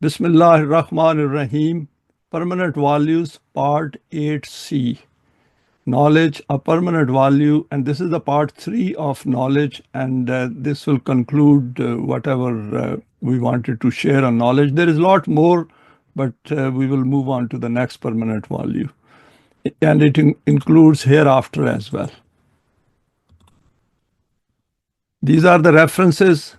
Bismillahir Rahmanir Rahim. Permanent Values, Part 8C. Knowledge, a permanent value, and this is the part 3 of knowledge, and this will conclude whatever we wanted to share on knowledge. There is a lot more, but we will move on to the next permanent value, and it includes hereafter as well. These are the references,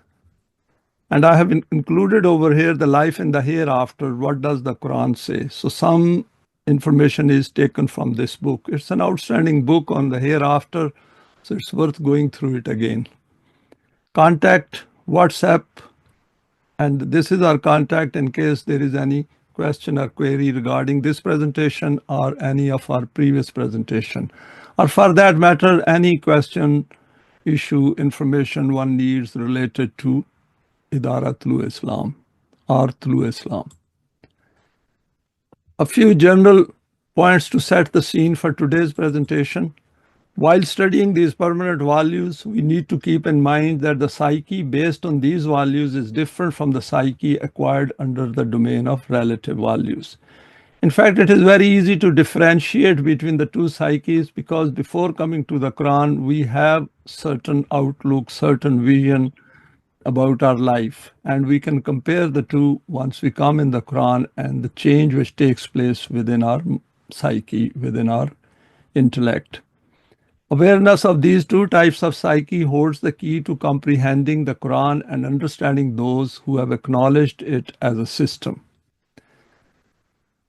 and I have included over here the life in the hereafter. What does the Quran say? So some information is taken from this book. It's an outstanding book on the hereafter, so it's worth going through it again. Contact, WhatsApp, and this is our contact in case there is any question or query regarding this presentation or any of our previous presentation, or for that matter, any question, issue, information one needs related to Tolu Islam or Tolu Islam. A few general points to set the scene for today's presentation. While studying these permanent values, we need to keep in mind that the psyche based on these values is different from the psyche acquired under the domain of relative values. In fact, it is very easy to differentiate between the two psyches because before coming to the Quran, we have certain outlook, certain vision about our life, and we can compare the two once we come in the Quran and the change which takes place within our psyche, within our intellect. Awareness of these two types of psyche holds the key to comprehending the Quran and understanding those who have acknowledged it as a system.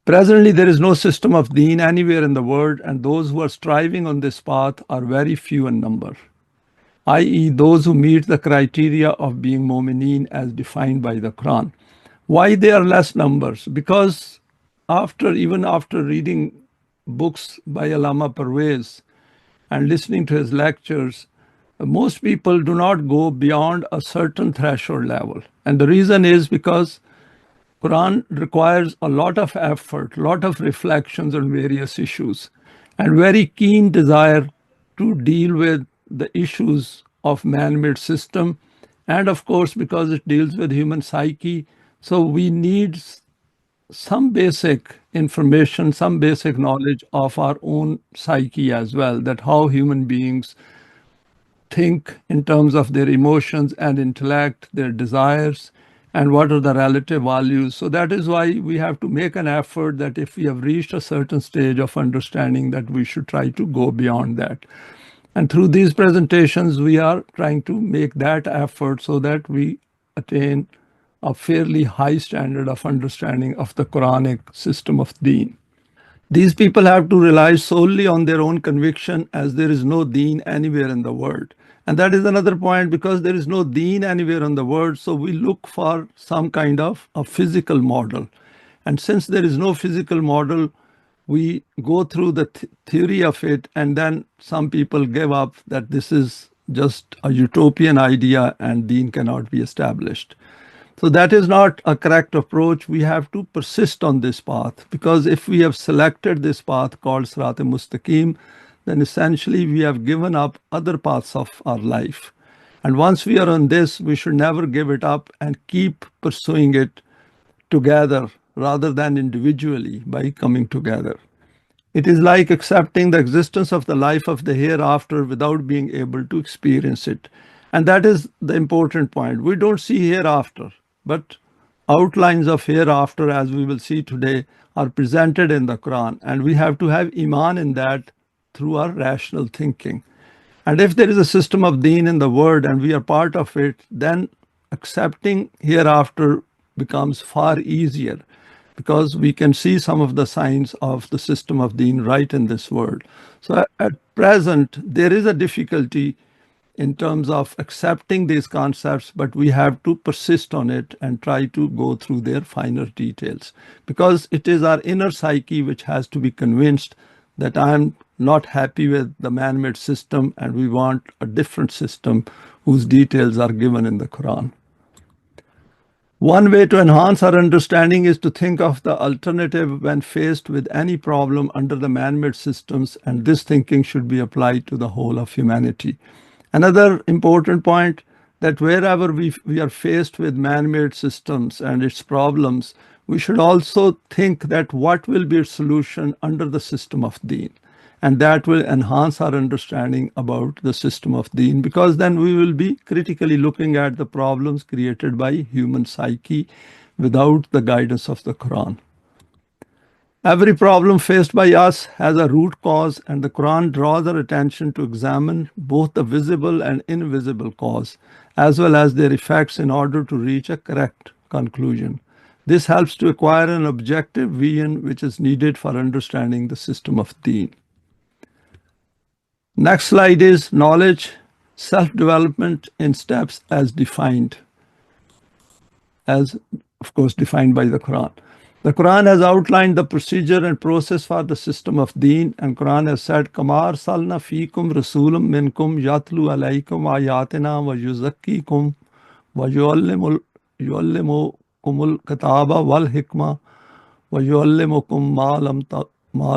Presently, there is no system of deen anywhere in the world, and those who are striving on this path are very few in number, i.e. those who meet the criteria of being mu'mineen as defined by the Quran. Why they are less numbers? Because even after reading books by Allama Parvez and listening to his lectures, most people do not go beyond a certain threshold level. And the reason is because Quran requires a lot of effort, a lot of reflections on various issues, and very keen desire to deal with the issues of man-made system, and of course because it deals with human psyche, so we need some basic information, some basic knowledge of our own psyche as well, that how human beings think in terms of their emotions and intellect, their desires, and what are the relative values. So that is why we have to make an effort that if we have reached a certain stage of understanding, that we should try to go beyond that. And through these presentations, we are trying to make that effort so that we attain a fairly high standard of understanding of the Quranic system of deen. These people have to rely solely on their own conviction, as there is no deen anywhere in the world. And that is another point, because there is no deen anywhere in the world, so we look for some kind of a physical model. And since there is no physical model, we go through the theory of it, and then some people give up that this is just a utopian idea and deen cannot be established. So that is not a correct approach. We have to persist on this path, because if we have selected this path called Sirat-e-Mustaqim, then essentially we have given up other paths of our life. And once we are on this, we should never give it up and keep pursuing it together rather than individually by coming together. It is like accepting the existence of the life of the hereafter without being able to experience it. And that is the important point. We don't see hereafter, but outlines of hereafter, as we will see today, are presented in the Quran. And we have to have iman in that through our rational thinking. And if there is a system of deen in the world and we are part of it, then accepting hereafter becomes far easier, because we can see some of the signs of the system of deen right in this world. So at present, there is a difficulty in terms of accepting these concepts, but we have to persist on it and try to go through their finer details, because it is our inner psyche which has to be convinced that I'm not happy with the man-made system and we want a different system whose details are given in the Quran. One way to enhance our understanding is to think of the alternative when faced with any problem under the man-made systems, and this thinking should be applied to the whole of humanity. Another important point, that wherever we are faced with man-made systems and its problems, we should also think that what will be its solution under the system of deen. And that will enhance our understanding about the system of deen, because then we will be critically looking at the problems created by human psyche without the guidance of the Quran. Every problem faced by us has a root cause, and the Quran draws our attention to examine both the visible and invisible cause, as well as their effects, in order to reach a correct conclusion. This helps to acquire an objective vision which is needed for understanding the system of deen. Next slide is knowledge, self-development in steps as defined, as of course defined by the Quran. The Quran has outlined the procedure and process for the system of deen, and Quran has said, Kamar salna fikum rasulum minkum yatlu alaykum ayatina wa yuzakkikum wa yuallimukumul kataba wal hikma wa yuallimukum ma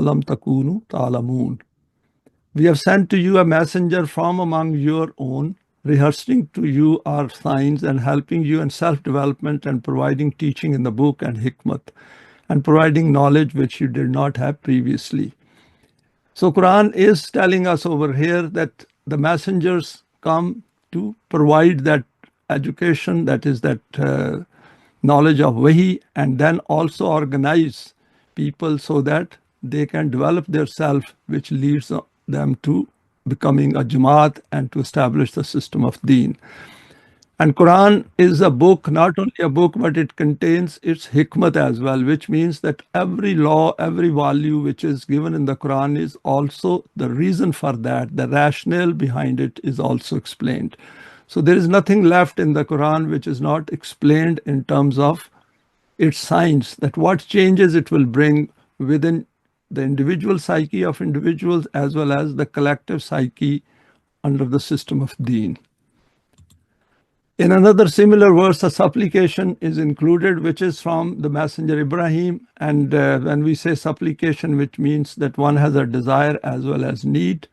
lam takunu ta'lamun. We have sent to you a messenger from among your own, rehearsing to you our signs and helping you in self-development and providing teaching in the book and hikmat, and providing knowledge which you did not have previously. So Quran is telling us over here that the messengers come to provide that education, that is that knowledge of Wahi, and then also organize people so that they can develop their self, which leads them to becoming a Jamaat and to establish the system of deen. And Quran is a book, not only a book, but it contains its hikmat as well, which means that every law, every value which is given in the Quran is also the reason for that. The rationale behind it is also explained. So there is nothing left in the Quran which is not explained in terms of its science, that what changes it will bring within the individual psyche of individuals as well as the collective psyche under the system of deen. In another similar verse, a supplication is included, which is from the messenger Ibrahim. And when we say supplication, which means that one has a desire as well as need.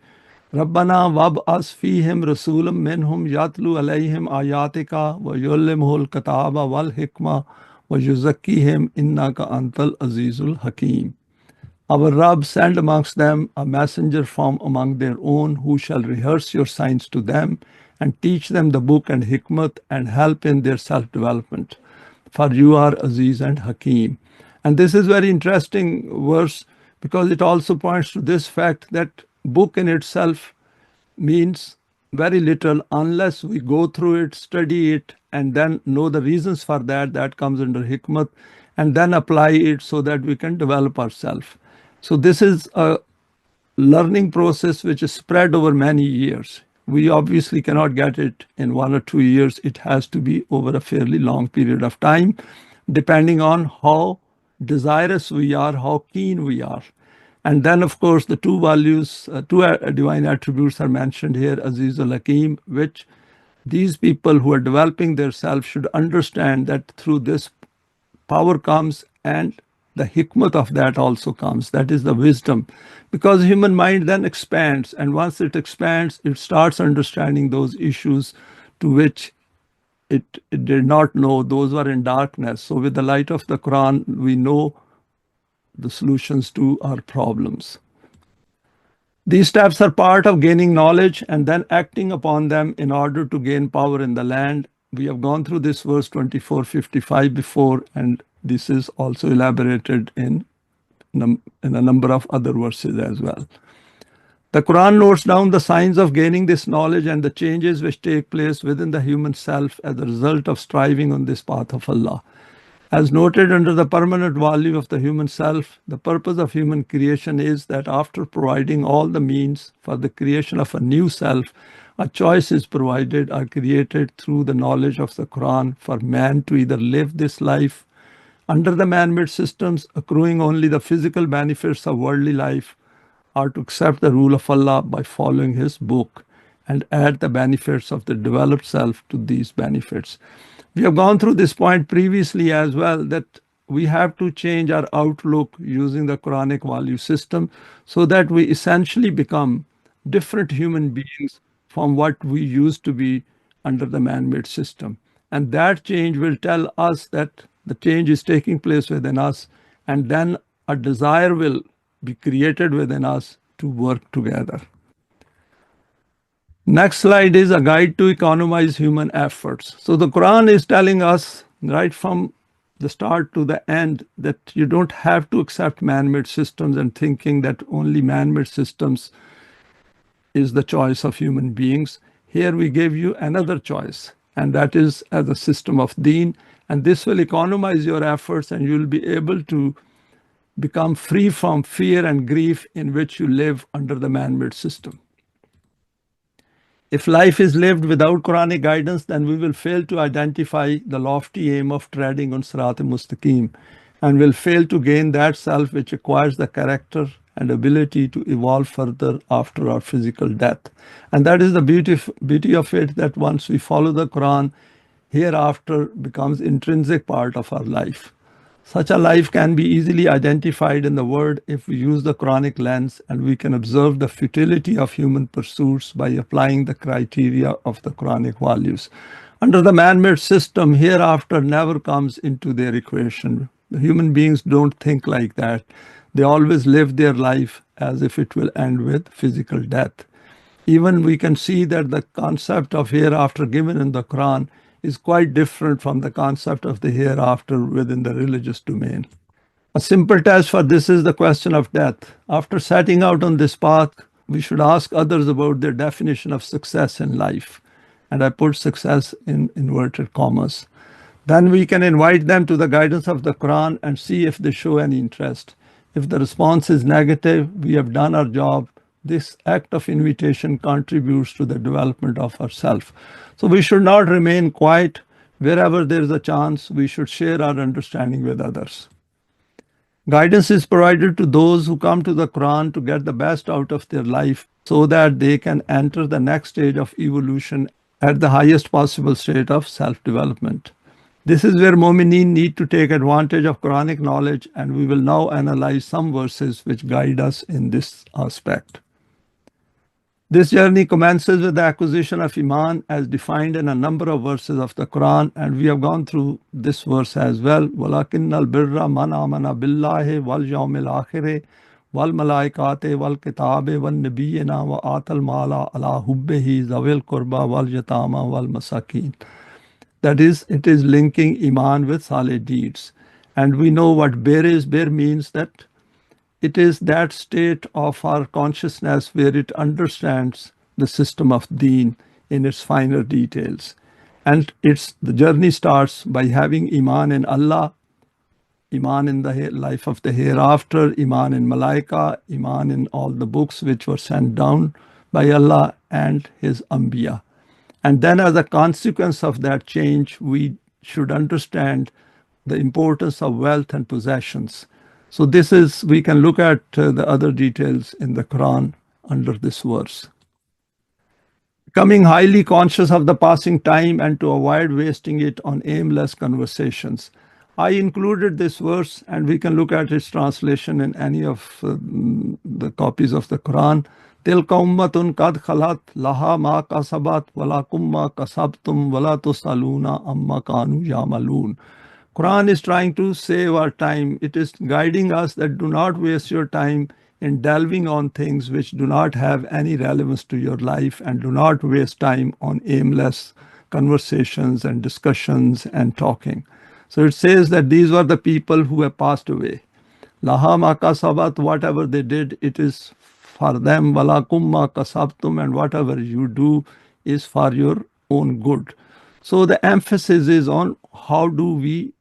Rabbana wab'as fihim rasulam minhum yatlu alayhim ayatika wa yuallimuhul kataba wal hikma wa yuzakkihim innaka antal azizul hakim. Our Rabb, send amongst them a messenger from among their own, who shall rehearse your signs to them and teach them the book and hikmat and help in their self-development. For you are Aziz and Hakim. And this is very interesting verse, because it also points to this fact that book in itself means very little unless we go through it, study it, and then know the reasons for that. That comes under hikmat, and then apply it so that we can develop ourselves. So this is a learning process which is spread over many years. We obviously cannot get it in 1 or 2 years. It has to be over a fairly long period of time, depending on how desirous we are, how keen we are. And then, of course, the two values, two divine attributes are mentioned here, Aziz al-Hakim, which these people who are developing their self should understand that through this power comes, and the hikmat of that also comes. That is the wisdom, because human mind then expands, and once it expands, it starts understanding those issues to which it did not know. Those were in darkness. So with the light of the Quran, we know the solutions to our problems. These steps are part of gaining knowledge and then acting upon them in order to gain power in the land. We have gone through this verse 24:55 before, and this is also elaborated in a number of other verses as well. The Quran notes down the signs of gaining this knowledge and the changes which take place within the human self as a result of striving on this path of Allah. As noted under the permanent value of the human self, the purpose of human creation is that after providing all the means for the creation of a new self, a choice is provided or created through the knowledge of the Quran for man to either live this life under the man-made systems, accruing only the physical benefits of worldly life, or to accept the rule of Allah by following His book and add the benefits of the developed self to these benefits. We have gone through this point previously as well, that we have to change our outlook using the Quranic value system so that we essentially become different human beings from what we used to be under the man-made system. And that change will tell us that the change is taking place within us, and then a desire will be created within us to work together. Next slide is a guide to economize human efforts. So the Quran is telling us right from the start to the end that you don't have to accept man-made systems and thinking that only man-made systems is the choice of human beings. Here we give you another choice, and that is as a system of deen, and this will economize your efforts and you'll be able to become free from fear and grief in which you live under the man-made system. If life is lived without Quranic guidance, then we will fail to identify the lofty aim of treading on Sirat al-Mustaqim and will fail to gain that self which acquires the character and ability to evolve further after our physical death. And that is the beauty of it, that once we follow the Quran, hereafter becomes intrinsic part of our life. Such a life can be easily identified in the world if we use the Quranic lens, and we can observe the futility of human pursuits by applying the criteria of the Quranic values. Under the man-made system, hereafter never comes into their equation. The human beings don't think like that. They always live their life as if it will end with physical death. Even we can see that the concept of hereafter given in the Quran is quite different from the concept of the hereafter within the religious domain. A simple test for this is the question of death. After setting out on this path, we should ask others about their definition of success in life. And I put success in inverted commas. Then we can invite them to the guidance of the Quran and see if they show any interest. If the response is negative, we have done our job. This act of invitation contributes to the development of ourselves. So we should not remain quiet. Wherever there is a chance, we should share our understanding with others. Guidance is provided to those who come to the Quran to get the best out of their life so that they can enter the next stage of evolution at the highest possible state of self-development. This is where Mu'mineen need to take advantage of Quranic knowledge, and we will now analyze some verses which guide us in this aspect. This journey commences with the acquisition of Iman as defined in a number of verses of the Quran, and we have gone through this verse as well. وَلَكِنَّ الْبِرَّ مَنْ آمَنَ بِاللَّهِ وَالْيَوْمِ الْآخِرِ وَالْمَلَائِكَةِ وَالْكِتَابِ وَالنَّبِيِّينَ وَآتَى الْمَالَ عَلَى حُبِّهِ ذَوِي الْقُرْبَى وَالْيَتَامَى وَالْمَسَاكِينَ. That is, it is linking Iman with Saleh deeds. And we know what Bir is. Bir means that it is that state of our consciousness where it understands the system of deen in its finer details. And the journey starts by having Iman in Allah, Iman in the life of the hereafter, Iman in Malaika, Iman in all the books which were sent down by Allah and His Anbiya. And then as a consequence of that change, we should understand the importance of wealth and possessions. So this is, we can look at the other details in the Quran under this verse. Becoming highly conscious of the passing time and to avoid wasting it on aimless conversations. I included this verse, and we can look at its translation in any of the copies of the Quran. تِلْكَ أُمَّةٌ قَدْ خَلَتْ لَهَا مَا كَسَبَتْ وَلَكُمْ مَا كَسَبْتُمْ وَلَا تُسْأَلُونَ عَمَّا كَانُوا يَعْمَلُونَ. Quran is trying to save our time. It is guiding us that do not waste your time in delving on things which do not have any relevance to your life, and do not waste time on aimless conversations and discussions and talking. So it says that these were the people who have passed away. Laha ma kasabat, whatever they did, it is for them. Walakum ma kasabtum, and whatever you do is for your own good. So the emphasis is on how do we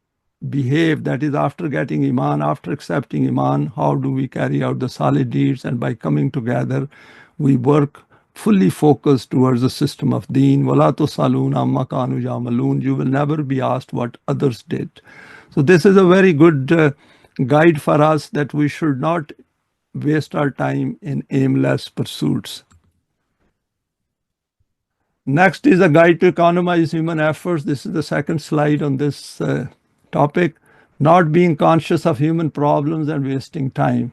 behave, that is, after getting Iman, after accepting Iman, how do we carry out the solid deeds, and by coming together, we work fully focused towards the system of deen. وَلَا تُسْأَلُونَ عَمَّا كَانُوا يَعْمَلُونَ. You will never be asked what others did. So this is a very good guide for us, that we should not waste our time in aimless pursuits. Next is a guide to economize human efforts. This is the second slide on this topic. Not being conscious of human problems and wasting time.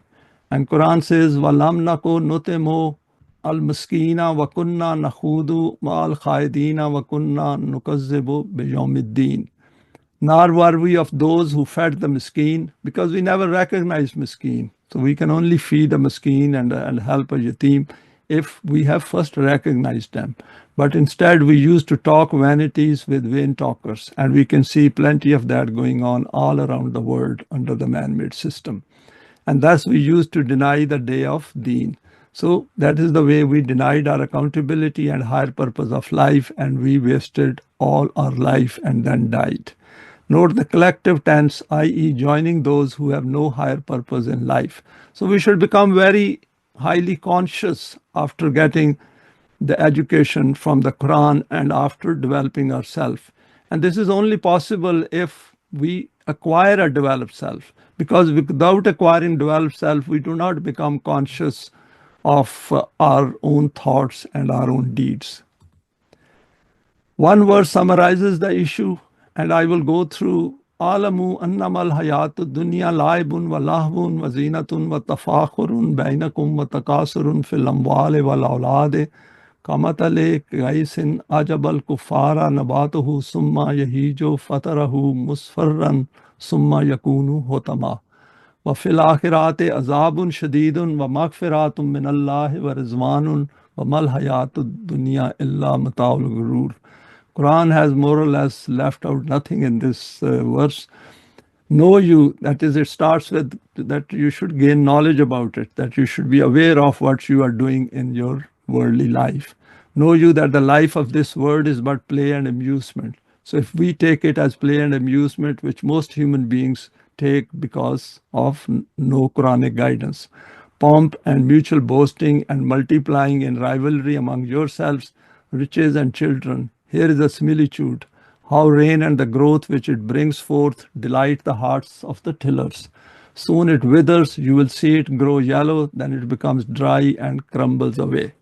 And Quran says, وَلَمْ نَكُ نُطْعِمُ al-miskina wa kunna nakhudu ma'al khaidina wa kunna nukazzibu biyawmiddin. Nor were we of those who fed the miskeen, because we never recognized miskeen. So we can only feed a miskeen and help a yatim if we have first recognized them. But instead, we used to talk vanities with vain talkers, and we can see plenty of that going on all around the world under the man-made system. And thus we used to deny the day of Deen. So that is the way we denied our accountability and higher purpose of life, and we wasted all our life and then died. Note the collective tense, i.e., joining those who have no higher purpose in life. So we should become very highly conscious after getting the education from the Quran and after developing ourselves. And this is only possible if we acquire a developed self. Because without acquiring developed self, we do not become conscious of our own thoughts and our own deeds. One verse summarizes the issue, and I will go through. Alamu annamal hayatu dunya laibun wa lahvun wa zinatun wa tafakhurun bainakum wa takasurun fil amwali wal awlade kamatale gaisin ajabal kuffara nabatuhu summa yahijo fatarahu musfarran summa yakunu hotama wa fil akhirati azabun shadidun wa maghfiratun min Allah wa rizwanun wa mal hayatu dunya illa mata'ul ghurur. Quran has more or less left out nothing in this verse. Know you, that is, it starts with that you should gain knowledge about it, that you should be aware of what you are doing in your worldly life. Know you that the life of this world is but play and amusement. So if we take it as play and amusement, which most human beings take because of no Quranic guidance, pomp and mutual boasting and multiplying in rivalry among yourselves, riches and children, here is a similitude. How rain and the growth which it brings forth delight the hearts of the tillers. Soon it withers, you will see it grow yellow, then it becomes dry and crumbles away.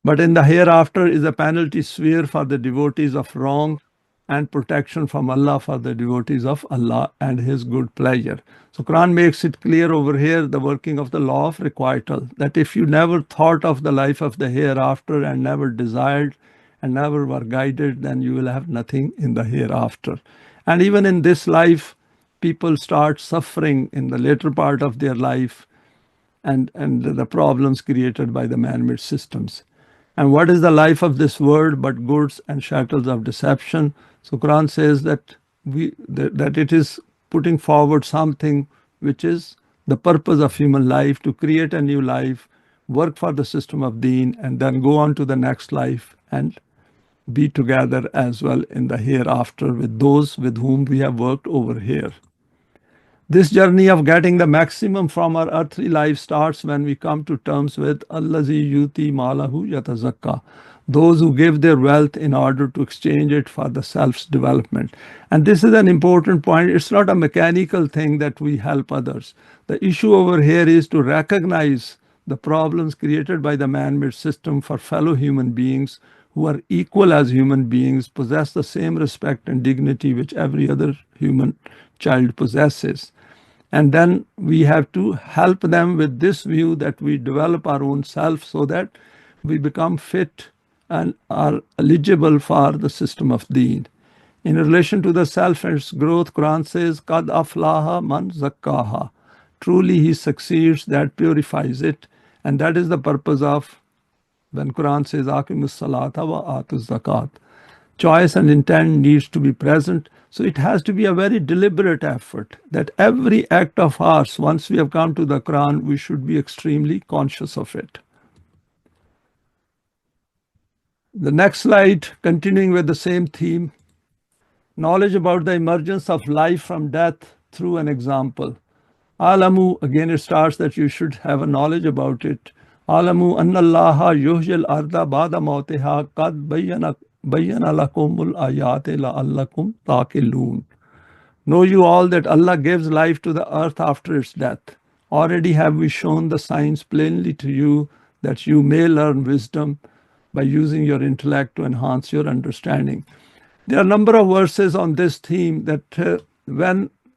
But in the hereafter is a penalty sphere for the devotees of wrong and protection from Allah for the devotees of Allah and His good pleasure. So Quran makes it clear over here the working of the law of requital, that if you never thought of the life of the hereafter and never desired and never were guided, then you will have nothing in the hereafter. And even in this life, people start suffering in the later part of their life and the problems created by the man-made systems. And what is the life of this world but goods and shackles of deception? So Quran says that that it is putting forward something which is the purpose of human life, to create a new life, work for the system of Deen, and then go on to the next life and be together as well in the hereafter with those with whom we have worked over here. This journey of getting the maximum from our earthly life starts when we come to terms with Allazi yuti malahu yatazakka, those who give their wealth in order to exchange it for the self's development. And this is an important point. It's not a mechanical thing that we help others. The issue over here is to recognize the problems created by the man-made system for fellow human beings who are equal as human beings, possess the same respect and dignity which every other human child possesses. And then we have to help them with this view that we develop our own self so that we become fit and are eligible for the system of Deen. In relation to the self and its growth, Quran says, Qad aflaha man zakkaha. Truly he succeeds that purifies it. And that is the purpose of when Quran says, Aqimus salata wa atuz zakat. Choice and intent needs to be present. So it has to be a very deliberate effort that every act of ours, once we have come to the Quran, we should be extremely conscious of it. The next slide, continuing with the same theme, knowledge about the emergence of life from death through an example. Alamu, again it starts that you should have a knowledge about it. Alamu annallaha yuhyil arda ba'da mawtiha qad bayyana lakumul ayati la'allakum taqilun. Know you all that Allah gives life to the earth after its death. Already have we shown the signs plainly to you that you may learn wisdom by using your intellect to enhance your understanding. There are a number of verses on this theme that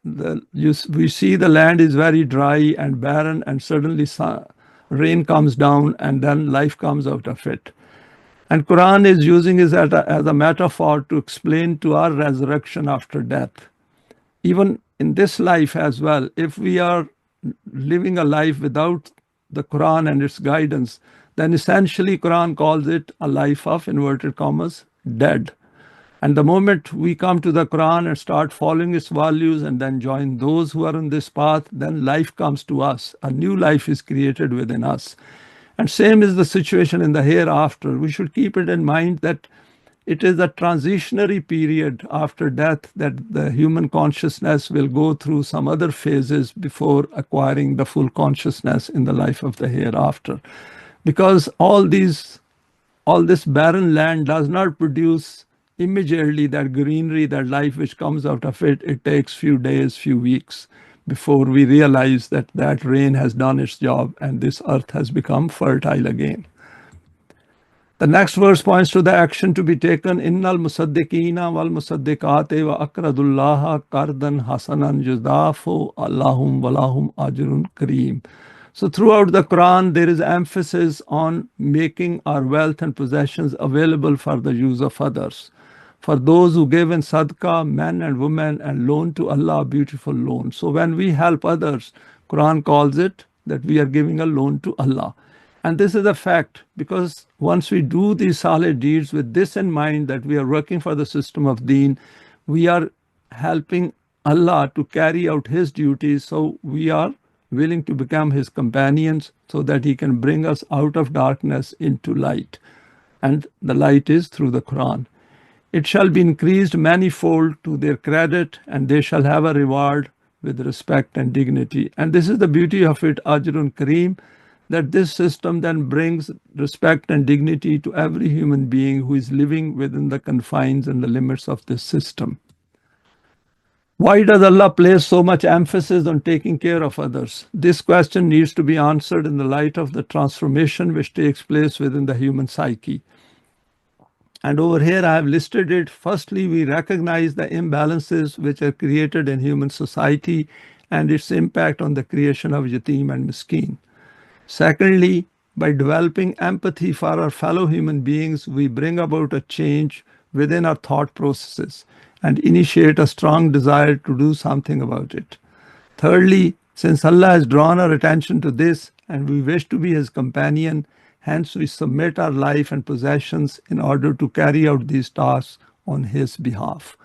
we see the land is very dry and barren and suddenly rain comes down, and then life comes out of it. And Quran is using it as a metaphor to explain to our resurrection after death. Even in this life as well, if we are living a life without the Quran and its guidance, then essentially Quran calls it a life of, inverted commas, dead. And the moment we come to the Quran and start following its values and then join those who are on this path, then life comes to us. A new life is created within us. And same is the situation in the hereafter. We should keep it in mind that it is a transitionary period after death, that the human consciousness will go through some other phases before acquiring the full consciousness in the life of the hereafter. Because all this barren land does not produce immediately that greenery, that life which comes out of it. It takes few days, few weeks before we realize that that rain has done its job and this earth has become fertile again. The next verse points to the action to be taken. Innal musaddiqina wal musaddiqate wa akradullaha qardan hasanan judafu allahum walahum ajrun kareem. So throughout the Quran, there is emphasis on making our wealth and possessions available for the use of others. For those who give in sadaqah, men and women, and loan to Allah, a beautiful loan. So when we help others, Quran calls it that we are giving a loan to Allah. And this is a fact, because once we do these solid deeds with this in mind, that we are working for the system of deen, we are helping Allah to carry out His duties. So we are willing to become His companions so that He can bring us out of darkness into light. And the light is through the Quran. It shall be increased manifold to their credit, and they shall have a reward with respect and dignity. And this is the beauty of it, Ajrun Kareem, that this system then brings respect and dignity to every human being who is living within the confines and the limits of this system. Why does Allah place so much emphasis on taking care of others? This question needs to be answered in the light of the transformation which takes place within the human psyche. And over here I have listed it. Firstly, we recognize the imbalances which are created in human society and its impact on the creation of yatim and miskin. Secondly, by developing empathy for our fellow human beings, we bring about a change within our thought processes and initiate a strong desire to do something about it. Thirdly, since Allah has drawn our attention to this and we wish to be His companion, hence we submit our life and possessions in order to carry out these tasks on His behalf.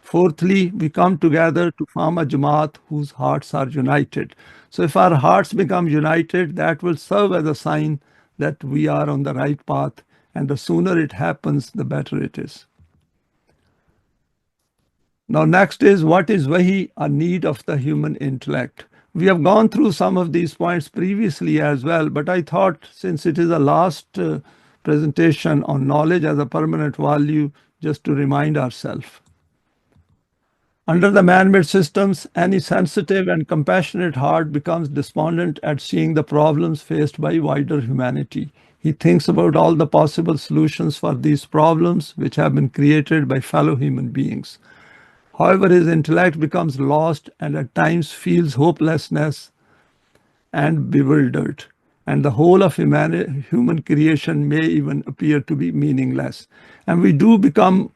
Fourthly, we come together to form a Jamaat whose hearts are united. So if our hearts become united, that will serve as a sign that we are on the right path, and the sooner it happens, the better it is. Now next is, what is Wahi, a need of the human intellect? We have gone through some of these points previously as well, but I thought since it is a last presentation on knowledge as a permanent value, just to remind ourselves. Under the man-made systems, any sensitive and compassionate heart becomes despondent at seeing the problems faced by wider humanity. He thinks about all the possible solutions for these problems which have been created by fellow human beings. However, his intellect becomes lost and at times feels hopelessness and bewildered, and the whole of human creation may even appear to be meaningless. And we do become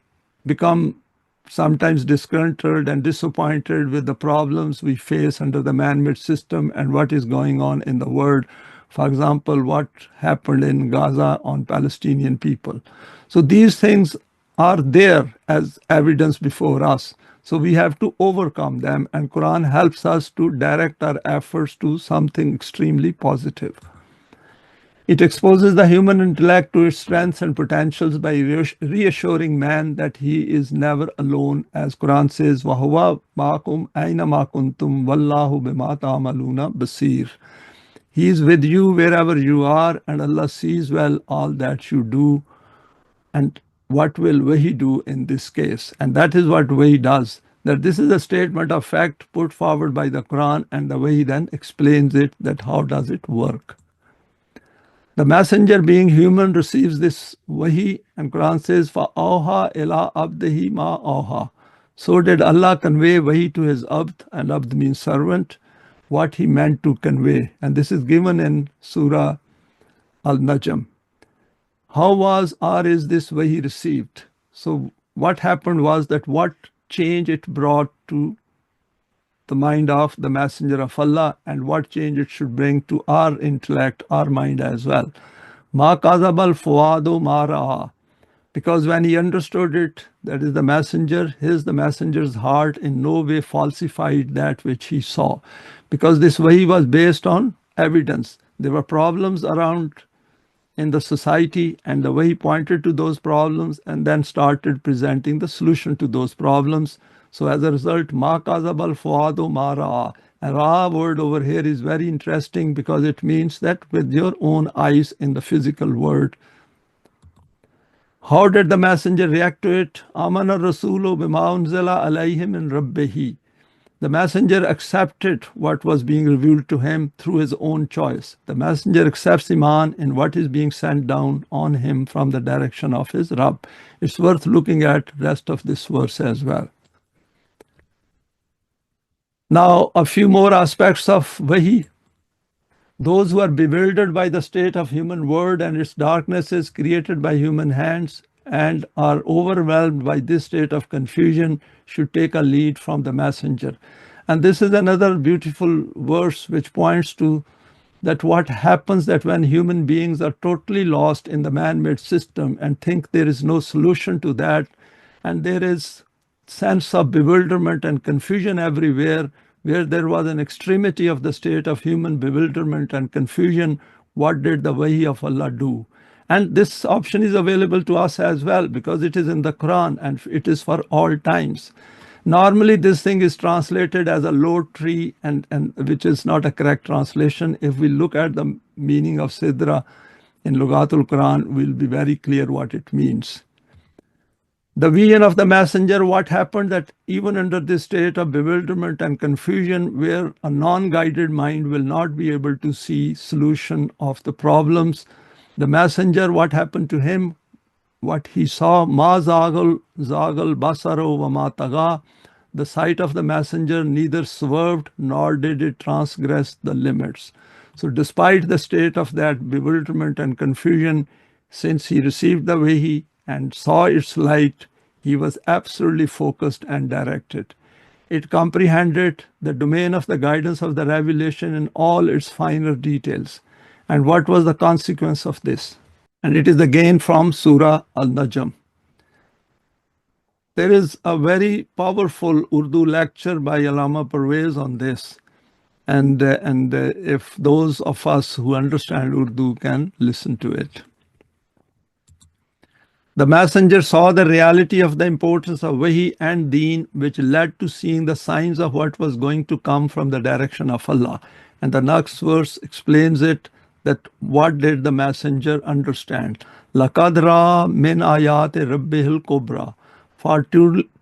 sometimes disgruntled and disappointed with the problems we face under the man-made system and what is going on in the world. For example, what happened in Gaza on Palestinian people. So these things are there as evidence before us. So we have to overcome them, and Quran helps us to direct our efforts to something extremely positive. It exposes the human intellect to its strengths and potentials by reassuring man that he is never alone. As Quran says, وَهُوَ مَعَكُمْ أَيْنَمَا كُنْتُمْ وَاللَّهُ بِمَا تَعْمَلُونَ بَصِيرٌ. He is with you wherever you are, and Allah sees well all that you do. And what will Wahi do in this case? And that is what Wahi does. That this is a statement of fact put forward by the Quran, and the Wahi then explains it, that how does it work. The messenger, being human, receives this Wahi, and Quran says, فَأَوْحَى إِلَىٰ عَبْدِهِ مَا أَوْحَى. So did Allah convey Wahi to His Abd, and Abd means servant, what he meant to convey. And this is given in Surah Al-Najm. How was or is this Wahi received? So what happened was that what change it brought to the mind of the Messenger of Allah, and what change it should bring to our intellect, our mind as well. Ma kazabal fuadu ma ra'a. Because when he understood it, that is the messenger's heart in no way falsified that which he saw. Because this Wahi was based on evidence. There were problems around in the society, and the Wahi pointed to those problems and then started presenting the solution to those problems. So as a result, ma kazabal fuadu ma ra'a. And ra'a word over here is very interesting because it means that with your own eyes in the physical world. How did the messenger react to it? Amana Rasool bima unzila alayhi min rabbihi. The messenger accepted what was being revealed to him through his own choice. The messenger accepts Iman in what is being sent down on him from the direction of his Rabb. It's worth looking at rest of this verse as well. Now, a few more aspects of Wahi. Those who are bewildered by the state of human world and its darknesses created by human hands and are overwhelmed by this state of confusion should take a lead from the messenger. And this is another beautiful verse which points to that what happens that when human beings are totally lost in the man-made system and think there is no solution to that, and there is sense of bewilderment and confusion everywhere, where there was an extremity of the state of human bewilderment and confusion, what did the Wahi of Allah do? And this option is available to us as well because it is in the Quran and it is for all times. Normally this thing is translated as a low tree, and which is not a correct translation. If we look at the meaning of Sidra in Lugatul Quran, we'll be very clear what it means. The vision of the messenger, what happened that even under this state of bewilderment and confusion where a non-guided mind will not be able to see solution of the problems, the messenger, what happened to him? What he saw, ma zagal basaro wa ma taga, the sight of the messenger neither swerved nor did it transgress the limits. So despite the state of that bewilderment and confusion, since he received the Wahi and saw its light, he was absolutely focused and directed. It comprehended the domain of the guidance of the revelation in all its finer details. And what was the consequence of this? And it is again from Surah Al-Najm. There is a very powerful Urdu lecture by Allama Parvez on this. And if those of us who understand Urdu can listen to it. The messenger saw the reality of the importance of Wahi and Deen, which led to seeing the signs of what was going to come from the direction of Allah. And the next verse explains it, that what did the messenger understand? لَقَدْ رَأَى مِنْ آيَاتِ رَبِّهِ الْكُبْرَى. For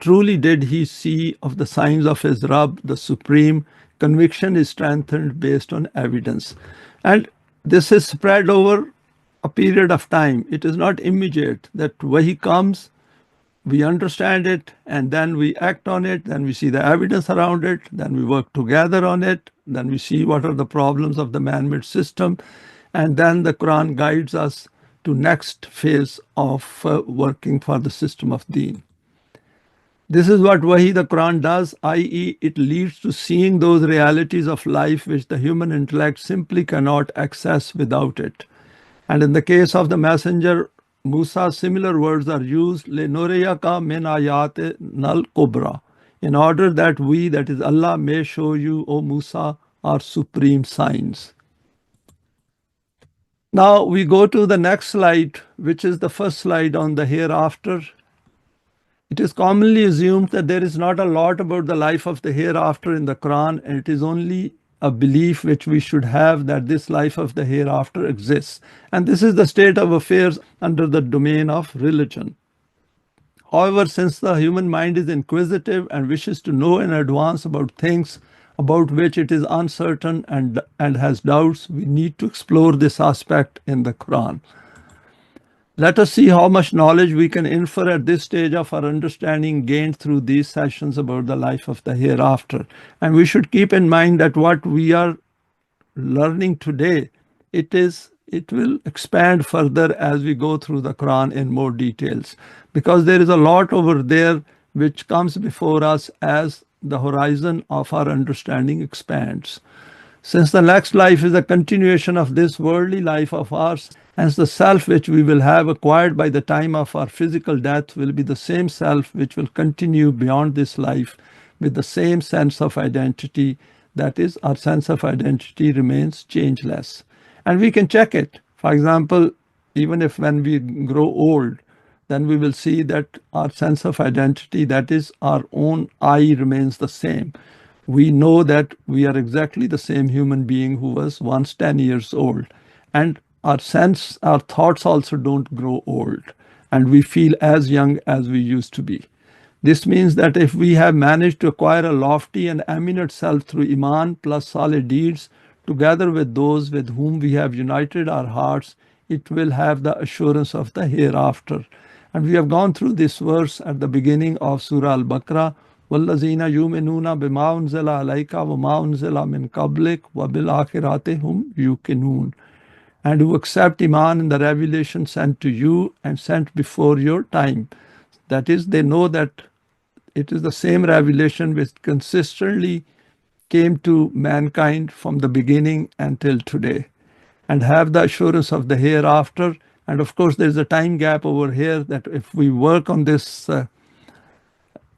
truly did he see of the signs of his Rabb, the Supreme. Conviction is strengthened based on evidence. And this is spread over a period of time. It is not immediate that Wahi comes, we understand it, and then we act on it, then we see the evidence around it, then we work together on it, then we see what are the problems of the man-made system, and then the Quran guides us to next phase of working for the system of Deen. This is what Wahi, the Quran, does, i.e. it leads to seeing those realities of life which the human intellect simply cannot access without it. And in the case of the messenger Musa, similar words are used, لِنُرِيَكَ مِنْ آيَاتِنَا الْكُبْرَى, in order that we, that is Allah, may show you, O Musa, our supreme signs. Now we go to the next slide, which is the first slide on the hereafter. It is commonly assumed that there is not a lot about the life of the hereafter in the Quran, and it is only a belief which we should have that this life of the hereafter exists. And this is the state of affairs under the domain of religion. However, since the human mind is inquisitive and wishes to know in advance about things about which it is uncertain and has doubts, we need to explore this aspect in the Quran. Let us see how much knowledge we can infer at this stage of our understanding gained through these sessions about the life of the hereafter. And we should keep in mind that what we are learning today, it will expand further as we go through the Quran in more details, because there is a lot over there which comes before us as the horizon of our understanding expands. Since the next life is a continuation of this worldly life of ours, hence the self which we will have acquired by the time of our physical death will be the same self which will continue beyond this life with the same sense of identity. That is, our sense of identity remains changeless. And we can check it. For example, even if when we grow old, then we will see that our sense of identity, that is, our own I, remains the same. We know that we are exactly the same human being who was once 10 years old. And our thoughts also don't grow old. And we feel as young as we used to be. This means that if we have managed to acquire a lofty and eminent self through Iman plus solid deeds, together with those with whom we have united our hearts, it will have the assurance of the hereafter. And we have gone through this verse at the beginning of Surah Al-Baqarah. وَالَّذِينَ يُؤْمِنُونَ بِمَا أُنزِلَ عَلَيْكَ وَمَا أُنزِلَ مِن قَبْلِكَ وَبِالْآخِرَةِ هُمْ يُوقِنُونَ. And who accept Iman in the revelation sent to you and sent before your time. That is, they know that it is the same revelation which consistently came to mankind from the beginning until today, and have the assurance of the hereafter. And of course, there's a time gap over here that if we work on this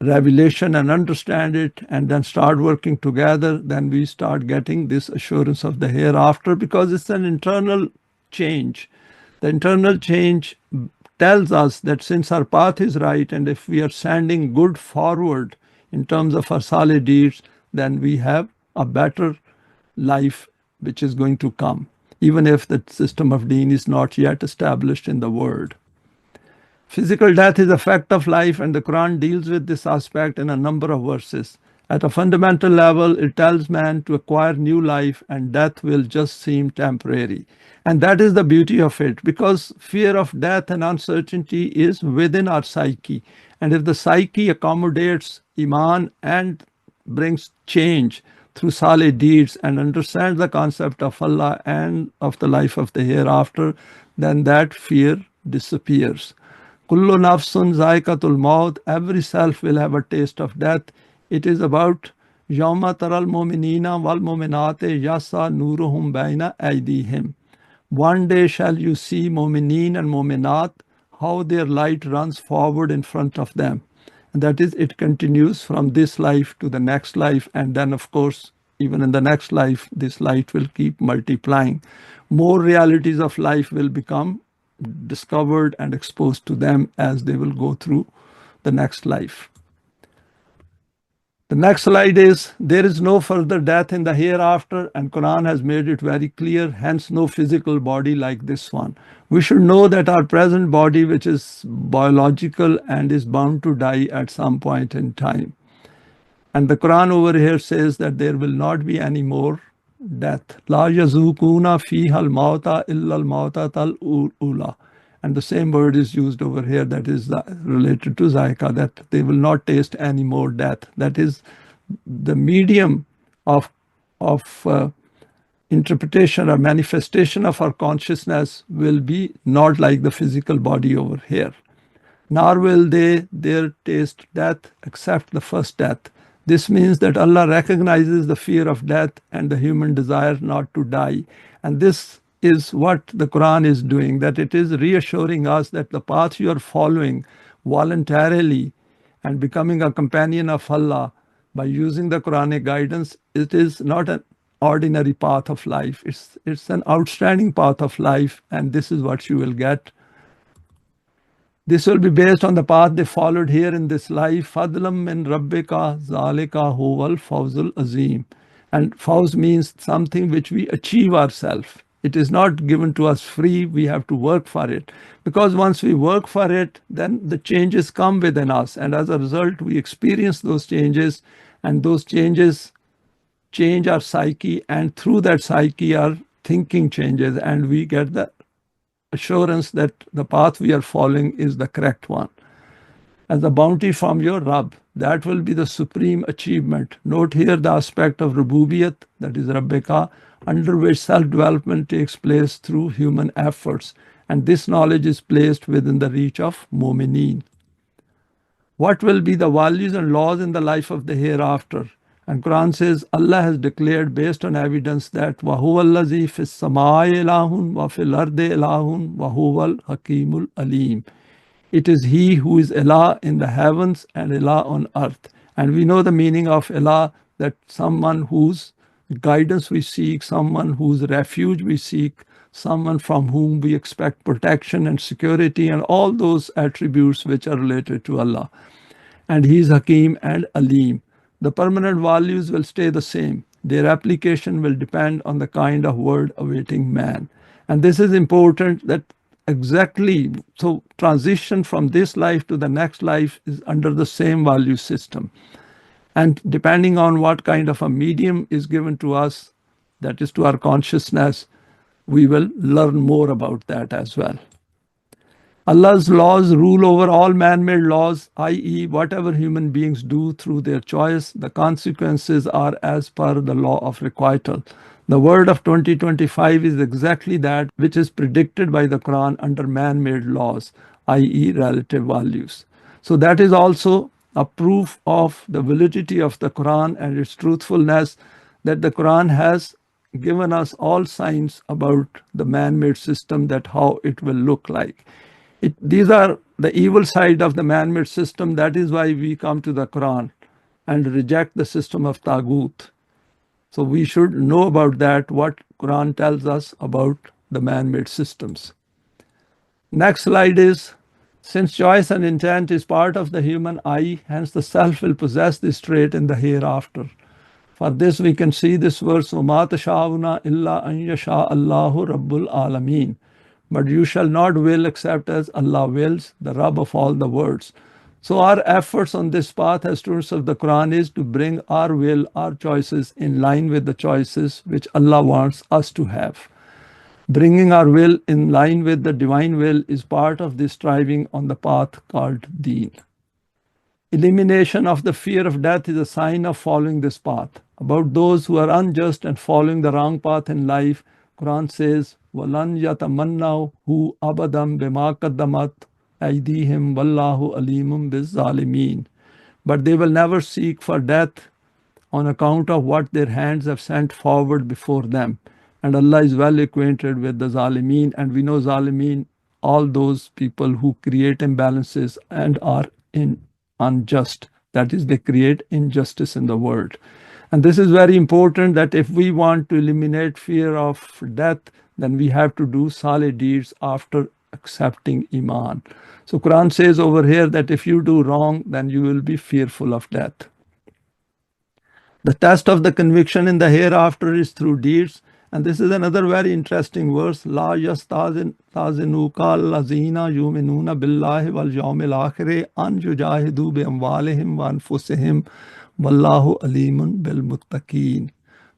revelation and understand it and then start working together, then we start getting this assurance of the hereafter, because it's an internal change. The internal change tells us that since our path is right and if we are sending good forward in terms of our solid deeds, then we have a better life which is going to come, even if the system of deen is not yet established in the world. Physical death is a fact of life, and the Quran deals with this aspect in a number of verses. At a fundamental level, it tells man to acquire new life, and death will just seem temporary. And that is the beauty of it, because fear of death and uncertainty is within our psyche. And if the psyche accommodates Iman and brings change through solid deeds and understands the concept of Allah and of the life of the hereafter, then that fear disappears. Kullu nafsun zaikatul maut, every self will have a taste of death. It is about Yawma taral mu'minina wal mu'minate yasa nuruhum baina aydihim. One day shall you see mu'minin and mu'minat, how their light runs forward in front of them. And that is, it continues from this life to the next life. And then, of course, even in the next life, this light will keep multiplying. More realities of life will become discovered and exposed to them as they will go through the next life. The next slide is, there is no further death in the hereafter, and Quran has made it very clear, hence no physical body like this one. We should know that our present body, which is biological and is bound to die at some point in time. And the Quran over here says that there will not be any more death. La yazukuna fiha al-mauta illa al-mauta tal-ula. And the same word is used over here, that is related to Zaika, that they will not taste any more death. That is, the medium of interpretation or manifestation of our consciousness will be not like the physical body over here. Nor will they there taste death except the first death. This means that Allah recognizes the fear of death and the human desire not to die. And this is what the Quran is doing, that it is reassuring us that the path you are following voluntarily and becoming a companion of Allah by using the Quranic guidance, it is not an ordinary path of life. It's an outstanding path of life, and this is what you will get. This will be based on the path they followed here in this life. Fadlam min rabbika zalika huwal fawzul azim. And fawz means something which we achieve ourselves. It is not given to us free. We have to work for it. Because once we work for it, then the changes come within us. And as a result, we experience those changes. And those changes change our psyche. And through that psyche, our thinking changes. And we get the assurance that the path we are following is the correct one. As a bounty from your Rabb, that will be the supreme achievement. Note here the aspect of Rububiyat, that is Rabbika, under which self-development takes place through human efforts, and this knowledge is placed within the reach of Mu'mineen. What will be the values and laws in the life of the hereafter? And Quran says Allah has declared based on evidence that وَهُوَ الَّذِي فِي السَّمَاءِ إِلَٰهٌ وَفِي الْأَرْضِ إِلَٰهٌ وَهُوَ الْحَكِيمُ الْعَلِيمُ. It is He who is Ilah in the heavens and Ilah on earth. And we know the meaning of Ilah, that someone whose guidance we seek, someone whose refuge we seek, someone from whom we expect protection and security and all those attributes which are related to Allah. And He is Hakim and Alim. The permanent values will stay the same. Their application will depend on the kind of world awaiting man. And this is important, that exactly, so transition from this life to the next life is under the same value system. And depending on what kind of a medium is given to us, that is to our consciousness, we will learn more about that as well. Allah's laws rule over all man-made laws, i.e. whatever human beings do through their choice, the consequences are as per the law of requital. The word of 2025 is exactly that which is predicted by the Quran under man-made laws, i.e. relative values. So that is also a proof of the validity of the Quran and its truthfulness, that the Quran has given us all signs about the man-made system, that how it will look like. These are the evil side of the man-made system. That is why we come to the Quran and reject the system of Taghut. So we should know about that, what Quran tells us about the man-made systems. Next slide is, since choice and intent is part of the human I, hence the self will possess this trait in the hereafter. For this we can see this verse, وَمَا تَشَاءُونَ إِلَّا أَن يَشَاءَ اللَّهُ رَبُّ الْعَالَمِينَ. But you shall not will except as Allah wills, the Rabb of all the worlds. So our efforts on this path as students of the Quran is to bring our will, our choices in line with the choices which Allah wants us to have. Bringing our will in line with the divine will is part of this striving on the path called Deen. Elimination of the fear of death is a sign of following this path. About those who are unjust and following the wrong path in life, Quran says, وَلَنْ يَتَمَنَّوْهُ أَبَدًا بِمَا قَدَّمَتْ أَيْدِيهِمْ وَاللَّهُ أَلِيمٌ بِالظَّالِمِينَ. But they will never seek for death on account of what their hands have sent forward before them. And Allah is well acquainted with the Zalimeen, and we know Zalimeen, all those people who create imbalances and are unjust. That is, they create injustice in the world. And this is very important, that if we want to eliminate fear of death, then we have to do salih deeds after accepting Iman. So Quran says over here that if you do wrong, then you will be fearful of death. The test of the conviction in the hereafter is through deeds. And this is another very interesting verse. La yastazinuka allazina yu'minuna billahi wal yawmil akhir an yujahidu bi amwalihim wa anfusihim wallahu alimun bil muttaqin.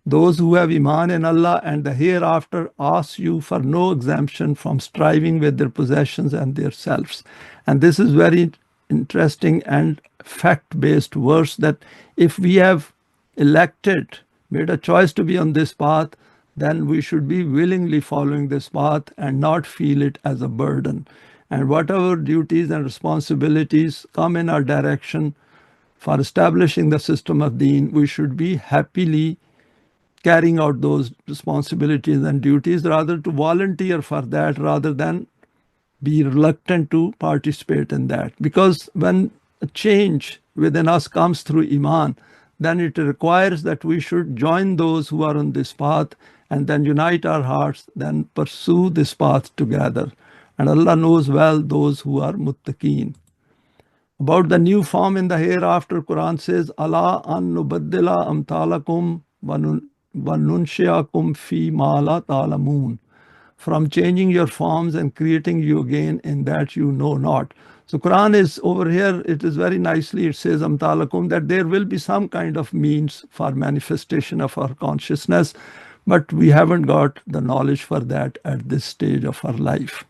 Those who have Iman in Allah and the hereafter ask you for no exemption from striving with their possessions and their selves. And this is very interesting and fact-based verse, that if we have elected, made a choice to be on this path, then we should be willingly following this path and not feel it as a burden. And whatever duties and responsibilities come in our direction for establishing the system of Deen, we should be happily carrying out those responsibilities and duties, rather to volunteer for that, rather than be reluctant to participate in that. Because when a change within us comes through Iman, then it requires that we should join those who are on this path and then unite our hearts, then pursue this path together. And Allah knows well those who are muttaqeen. About the new form in the hereafter, Quran says, Allah an nubaddila amthalakum wanunshiakum fi ma la ta'lamun. From changing your forms and creating you again in that you know not. So Quran is over here, it is very nicely, it says amthalakum, that there will be some kind of means for manifestation of our consciousness, but we haven't got the knowledge for that at this stage of our life.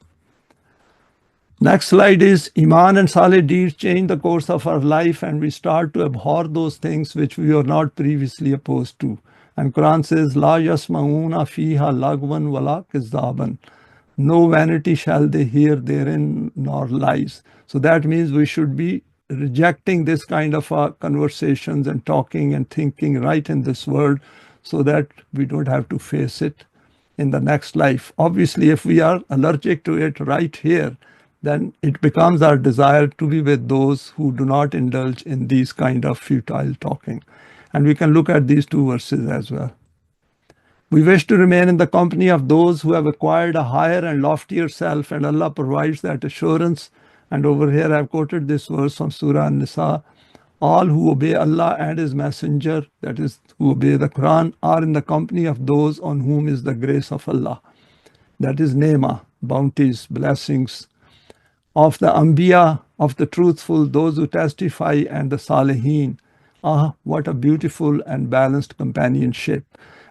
Next slide is Iman and Saleh deeds change the course of our life and we start to abhor those things which we were not previously opposed to. And Quran says, La yasma'una fiha lagwan wala kizaban. No vanity shall they hear therein nor lies. So that means we should be rejecting this kind of conversations and talking and thinking right in this world so that we don't have to face it in the next life. Obviously, if we are allergic to it right here, then it becomes our desire to be with those who do not indulge in these kind of futile talking. And we can look at these two verses as well. We wish to remain in the company of those who have acquired a higher and loftier self, and Allah provides that assurance. And over here I've quoted this verse from Surah An-Nisa. All who obey Allah and His Messenger, that is, who obey the Quran, are in the company of those on whom is the grace of Allah. That is Nema, bounties, blessings, of the Anbiya, of the truthful, those who testify, and the Salihin. Ah, what a beautiful and balanced companionship.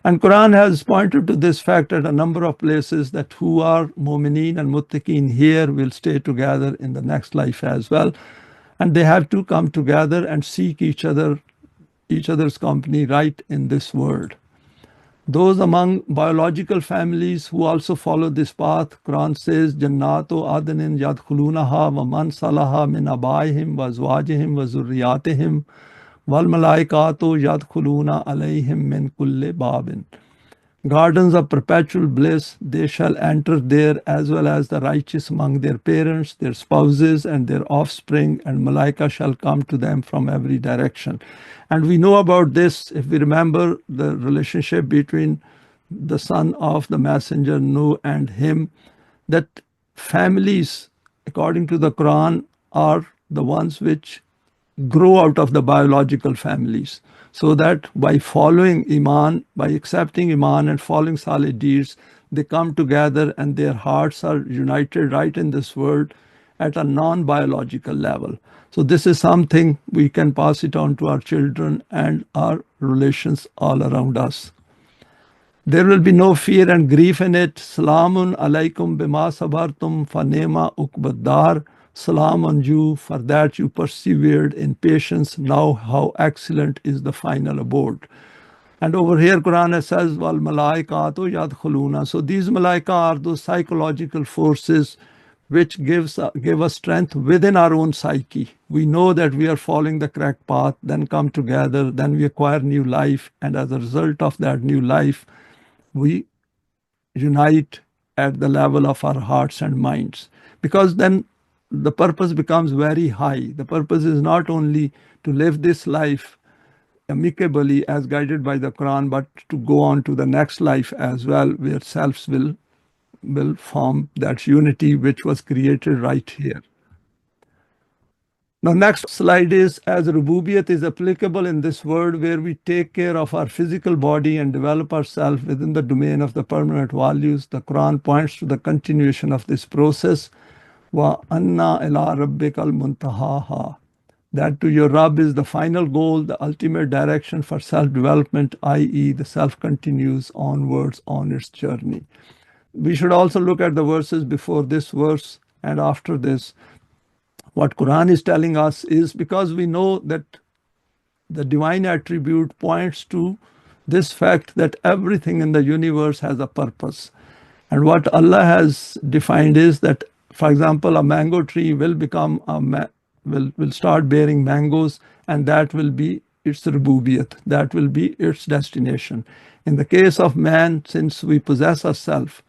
And Quran has pointed to this fact at a number of places that who are mu'mineen and muttaqeen here will stay together in the next life as well. And they have to come together and seek each other's company right in this world. Those among biological families who also follow this path, Quran says, Jannatu adnin yadkhulunaha wa man salaha min abaihim wa azwajihim wa zurriyatihim wal malaikatu yadkhuluna alayhim min kulli babin. Gardens of perpetual bliss, they shall enter there, as well as the righteous among their parents, their spouses, and their offspring, and Malaika shall come to them from every direction. And we know about this if we remember the relationship between the son of the messenger Nuh and him, that families, according to the Quran, are the ones which grow out of the biological families. So that by following Iman, by accepting Iman and following Saleh deeds, they come together and their hearts are united right in this world at a non-biological level. So this is something we can pass it on to our children and our relations all around us. There will be no fear and grief in it. Salamun alaikum bima sabartum fanema ukbaddar. Salam on you, for that you persevered in patience. Now how excellent is the final abode. And over here Quran says, Wal malaikatu yadkhuluna. So these malaika are those psychological forces which give us strength within our own psyche. We know that we are following the correct path, then come together, then we acquire new life, and as a result of that new life, we unite at the level of our hearts and minds. Because then the purpose becomes very high. The purpose is not only to live this life amicably as guided by the Quran, but to go on to the next life as well, where selves will form that unity which was created right here. Now, next slide is, as Rububiyat is applicable in this world where we take care of our physical body and develop ourselves within the domain of the permanent values, the Quran points to the continuation of this process. Wa anna ila rabbikal muntahaha. That to your Rabb is the final goal, the ultimate direction for self-development, i.e. the self continues onwards on its journey. We should also look at the verses before this verse and after this. What Quran is telling us is, because we know that the divine attribute points to this fact that everything in the universe has a purpose. And what Allah has defined is that, for example, a mango tree will become will start bearing mangoes, and that will be its rububiyat, that will be its destination. In the case of man, since we possess ourselves,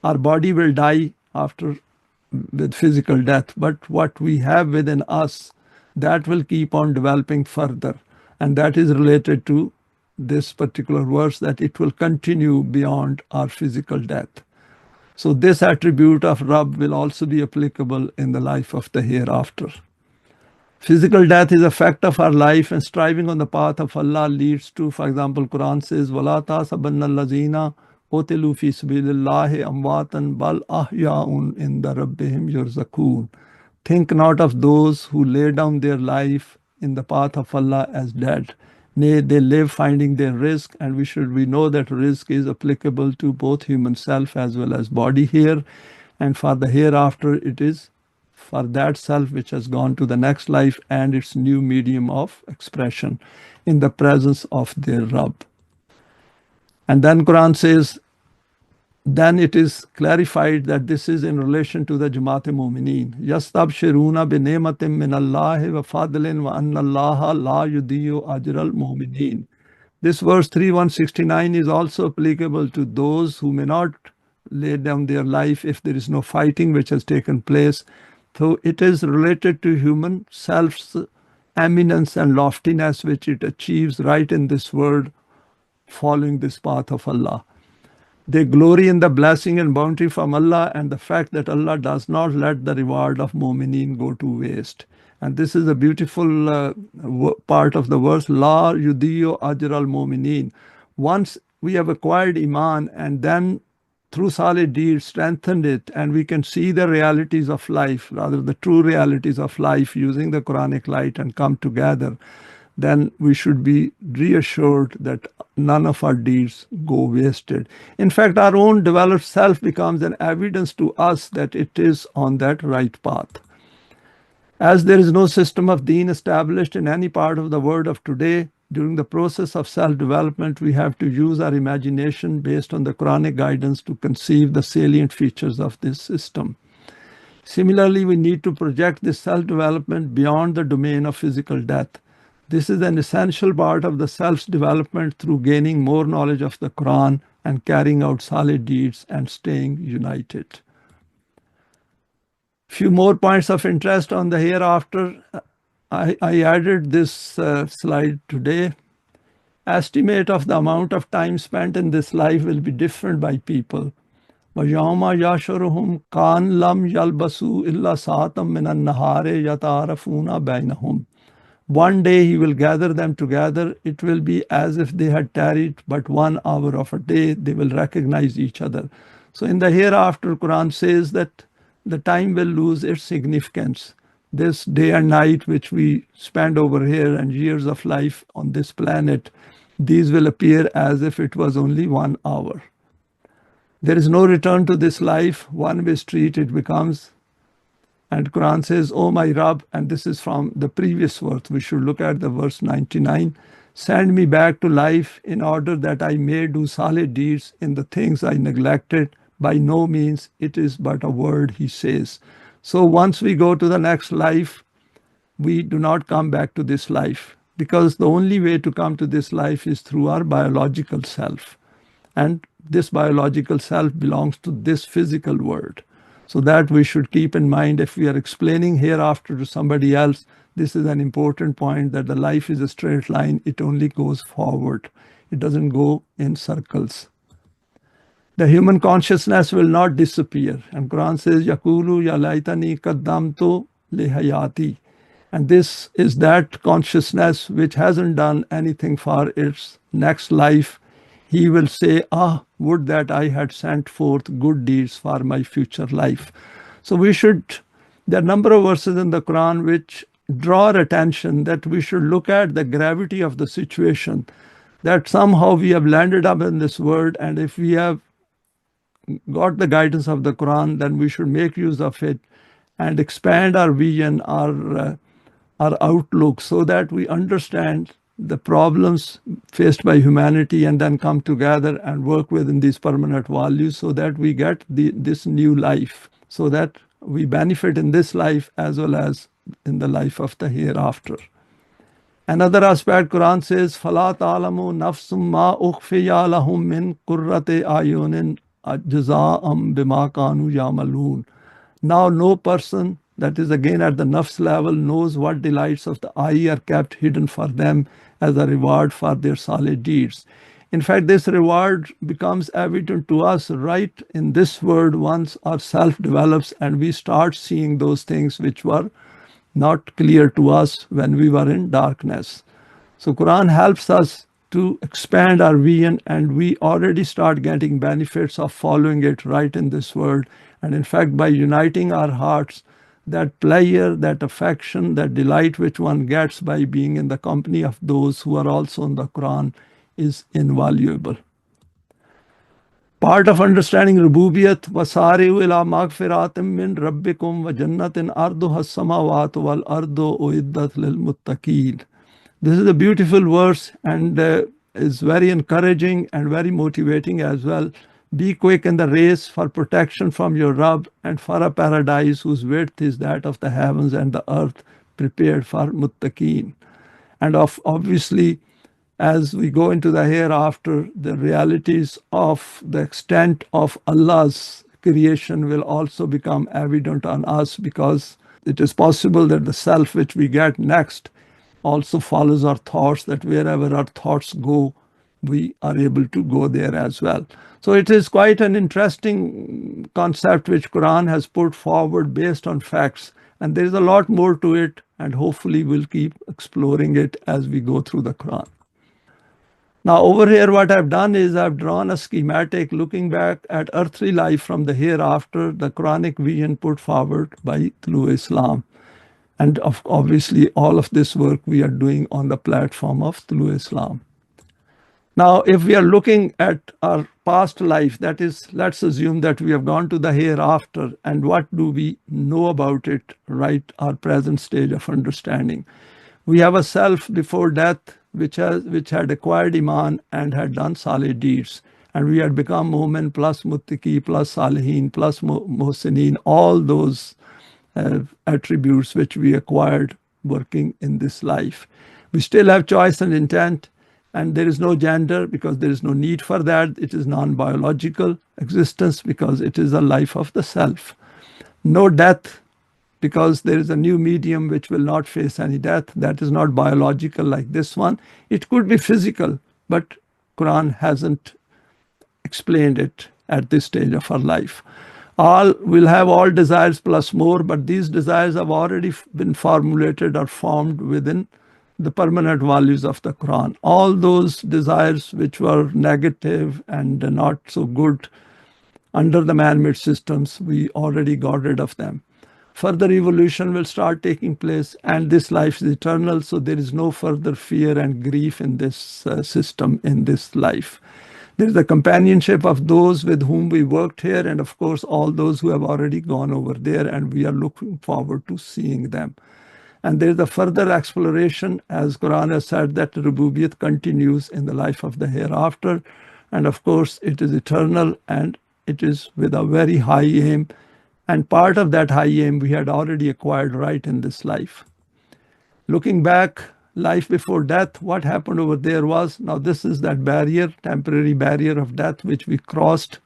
our body will die after with physical death, but what we have within us, that will keep on developing further, and that is related to this particular verse, that it will continue beyond our physical death. So this attribute of Rabb will also be applicable in the life of the hereafter. Physical death is a fact of our life, and striving on the path of Allah leads to, for example, Quran says, وَلَا تَحْسَبَنَّ الَّذِينَ قُتِلُوا فِي سَبِيلِ اللَّهِ أَمْوَاتًا بَلْ أَحْيَاءٌ عِنْدَ رَبِّهِمْ يُرْزَقُونَ. Think not of those who lay down their life in the path of Allah as dead. Nay, they live finding their rizq, and we know that rizq is applicable to both human self as well as body here, and for the hereafter it is for that self which has gone to the next life and its new medium of expression in the presence of their Rabb. And then Quran says, then it is clarified that this is in relation to the Jamaat Mu'mineen. Yastabshiruna bi ni'matin min Allah wa fadlin wa anna Allah la yudiyu ajral mu'mineen. This verse 3169 is also applicable to those who may not lay down their life if there is no fighting which has taken place. So it is related to human self's eminence and loftiness which it achieves right in this world following this path of Allah. They glory in the blessing and bounty from Allah and the fact that Allah does not let the reward of mu'mineen go to waste. And this is a beautiful part of the verse, La yudiyo ajr al mu'mineen. Once we have acquired Iman and then through solid deeds strengthened it, and we can see the realities of life, rather the true realities of life using the Quranic light and come together, then we should be reassured that none of our deeds go wasted. In fact, our own developed self becomes an evidence to us that it is on that right path. As there is no system of deen established in any part of the world of today, during the process of self-development, we have to use our imagination based on the Quranic guidance to conceive the salient features of this system. Similarly, we need to project this self-development beyond the domain of physical death. This is an essential part of the self's development through gaining more knowledge of the Quran and carrying out solid deeds and staying united. Few more points of interest on the hereafter. I added this slide today. Estimate of the amount of time spent in this life will be different by people. وَيَوْمَ يَشْعُرُهُمْ كَأَنْ لَمْ يَلْبَثُوا إِلَّا سَاعَةً مِنَ النَّهَارِ يَتَعَارَفُونَ بَيْنَهُمْ. One day he will gather them together. It will be as if they had tarried but 1 hour of a day. They will recognize each other. So in the hereafter, Quran says that the time will lose its significance. This day and night which we spend over here and years of life on this planet, these will appear as if it was only 1 hour. There is no return to this life, one-way street it becomes. And Quran says, "O my Rabb," and this is from the previous verse, we should look at the verse 99, "Send me back to life in order that I may do solid deeds in the things I neglected. By no means it is but a word," he says. So once we go to the next life, we do not come back to this life, because the only way to come to this life is through our biological self. And this biological self belongs to this physical world. So that we should keep in mind if we are explaining hereafter to somebody else. This is an important point, that the life is a straight line. It only goes forward. It doesn't go in circles. The human consciousness will not disappear. And Quran says, Yakulu ya laitani qaddamtu li hayati. And this is that consciousness which hasn't done anything for its next life. He will say, would that I had sent forth good deeds for my future life. So there are a number of verses in the Quran which draw our attention that we should look at the gravity of the situation, that somehow we have landed up in this world, and if we have got the guidance of the Quran, then we should make use of it and expand our vision, our outlook, so that we understand the problems faced by humanity and then come together and work within these permanent values so that we get this new life, so that we benefit in this life as well as in the life of the hereafter. Another aspect, Quran says, فَلَا تَعْلَمُ نَفْسٌ مَا أُخْفِيَ لَهُم مِّن قُرَّةِ أَعْيُنٍ جَزَاءً بِمَا كَانُوا يَعْمَلُونَ. Now no person, that is again at the nafs level, knows what delights of the eye are kept hidden for them as a reward for their solid deeds. In fact, this reward becomes evident to us right in this world once our self develops and we start seeing those things which were not clear to us when we were in darkness. So Quran helps us to expand our vision, and we already start getting benefits of following it right in this world. And in fact, by uniting our hearts, that pleasure, that affection, that delight which one gets by being in the company of those who are also in the Quran is invaluable. Part of understanding Rububiyat, wasari'u ila maghfiratin min rabbikum wa jannatin arduha as-samawati wal ardu uiddat lil muttaqin. This is a beautiful verse and is very encouraging and very motivating as well. Be quick in the race for protection from your Rabb and for a paradise whose width is that of the heavens and the earth, prepared for muttaqeen. And obviously, as we go into the hereafter, the realities of the extent of Allah's creation will also become evident on us, because it is possible that the self which we get next also follows our thoughts, that wherever our thoughts go, we are able to go there as well. So it is quite an interesting concept which Quran has put forward based on facts, and there is a lot more to it, and hopefully we'll keep exploring it as we go through the Quran. Now over here what I've done is I've drawn a schematic looking back at earthly life from the hereafter, the Quranic vision put forward by Tolu Islam. And obviously all of this work we are doing on the platform of Tolu Islam. Now, if we are looking at our past life, that is, let's assume that we have gone to the hereafter, and what do we know about it, right, our present stage of understanding. We have a self before death which had acquired Iman and had done salih deeds, and we had become Mu'min plus Muttaqi plus Salihin plus Muhsinin, all those attributes which we acquired working in this life. We still have choice and intent, and there is no gender because there is no need for that. It is non-biological existence because it is a life of the self. No death because there is a new medium which will not face any death. That is not biological like this one. It could be physical, but Quran hasn't explained it at this stage of our life. All will have all desires plus more, but these desires have already been formulated or formed within the permanent values of the Quran. All those desires which were negative and not so good under the man-made systems, we already got rid of them. Further evolution will start taking place, and this life is eternal, so there is no further fear and grief in this system, in this life. There is the companionship of those with whom we worked here, and of course all those who have already gone over there, and we are looking forward to seeing them. And there is a further exploration, as Quran has said, that Rububiyat continues in the life of the hereafter, and of course it is eternal and it is with a very high aim, and part of that high aim we had already acquired right in this life. Looking back, life before death, what happened over there was, now this is that barrier, temporary barrier of death which we crossed.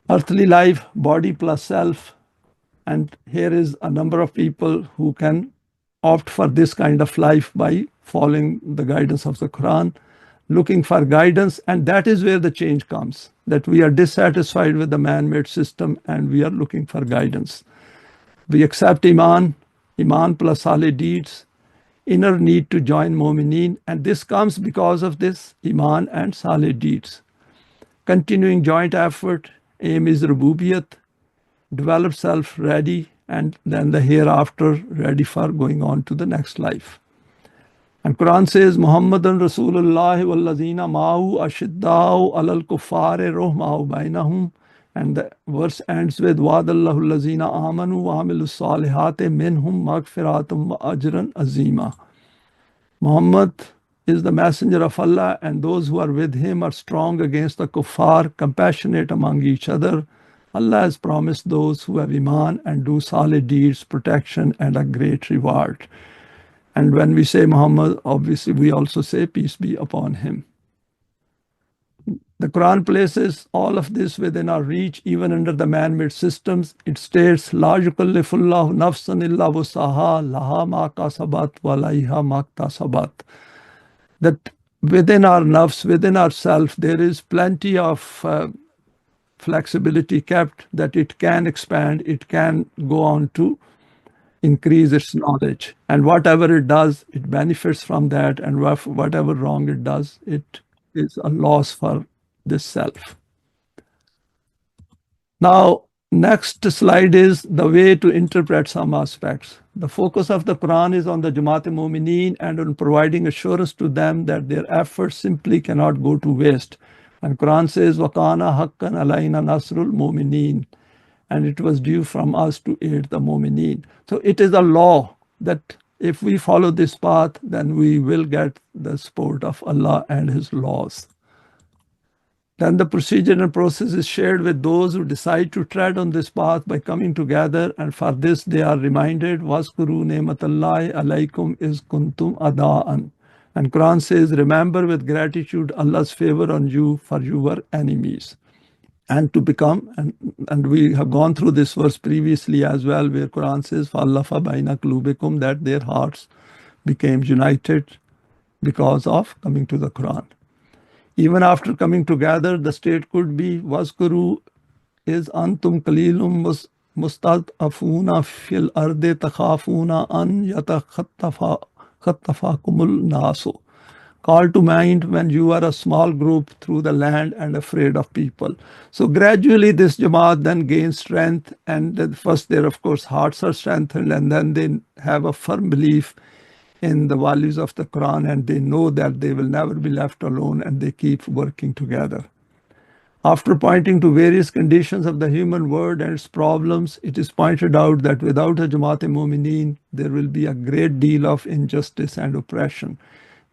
Earthly life, body plus self, and here is a number of people who can opt for this kind of life by following the guidance of the Quran, looking for guidance, and that is where the change comes, that we are dissatisfied with the man-made system and we are looking for guidance. We accept Iman plus salih deeds, inner need to join Mu'mineen, and this comes because of this Iman and salih deeds. Continuing joint effort, aim is Rububiyat, develop self ready, and then the hereafter ready for going on to the next life. And Quran says, Muhammadan Rasulullah wallazina ma'hu ashiddau alal kuffari ruhma'u bainahum. And the verse ends with, Wa'adallahu allazina amanu wa amilus salihati minhum maghfiratum wa ajran azima. Muhammad is the messenger of Allah, and those who are with him are strong against the kuffar, compassionate among each other. Allah has promised those who have Iman and do salih deeds, protection and a great reward. And when we say Muhammad, obviously we also say peace be upon him. The Quran places all of this within our reach, even under the man-made systems. It states, La yukallifullahu nafsan illa wusaha, laha ma kasabat wa layha ma ktasabat. That within our nafs, within ourself, there is plenty of flexibility kept, that it can expand, it can go on to increase its knowledge. And whatever it does, it benefits from that, and whatever wrong it does, it is a loss for this self. Now, next slide is the way to interpret some aspects. The focus of the Quran is on the Jamaat-e-Mu'mineen and on providing assurance to them that their efforts simply cannot go to waste. And Quran says, وَقَانَ حَقًّا عَلَيْنَا نَصْرُ الْمُؤْمِنِينَ, and it was due from us to aid the mu'mineen. So it is a law that if we follow this path, then we will get the support of Allah and His laws. Then the procedure and process is shared with those who decide to tread on this path by coming together, and for this they are reminded, وَاذْكُرُوا نِعْمَةَ اللَّهِ عَلَيْكُمْ إِذْ كُنْتُمْ أَعْدَاءً. And Quran says, remember with gratitude Allah's favor on you, for you were enemies. And to become, and we have gone through this verse previously as well, where Quran says, فَأَلَّفَ بَيْنَ قُلُوبِكُمْ, that their hearts became united because of coming to the Quran. Even after coming together, the state could be waskuru is antum qalilum mustad'afuna fil ardi takhafuna an yatakhattafakumul nasu. Call to mind when you are a small group through the land and afraid of people. So gradually this Jamaat then gains strength, and first their, of course, hearts are strengthened, and then they have a firm belief in the values of the Quran, and they know that they will never be left alone, and they keep working together. After pointing to various conditions of the human world and its problems, it is pointed out that without a Jamaat-e-Mu'mineen, there will be a great deal of injustice and oppression.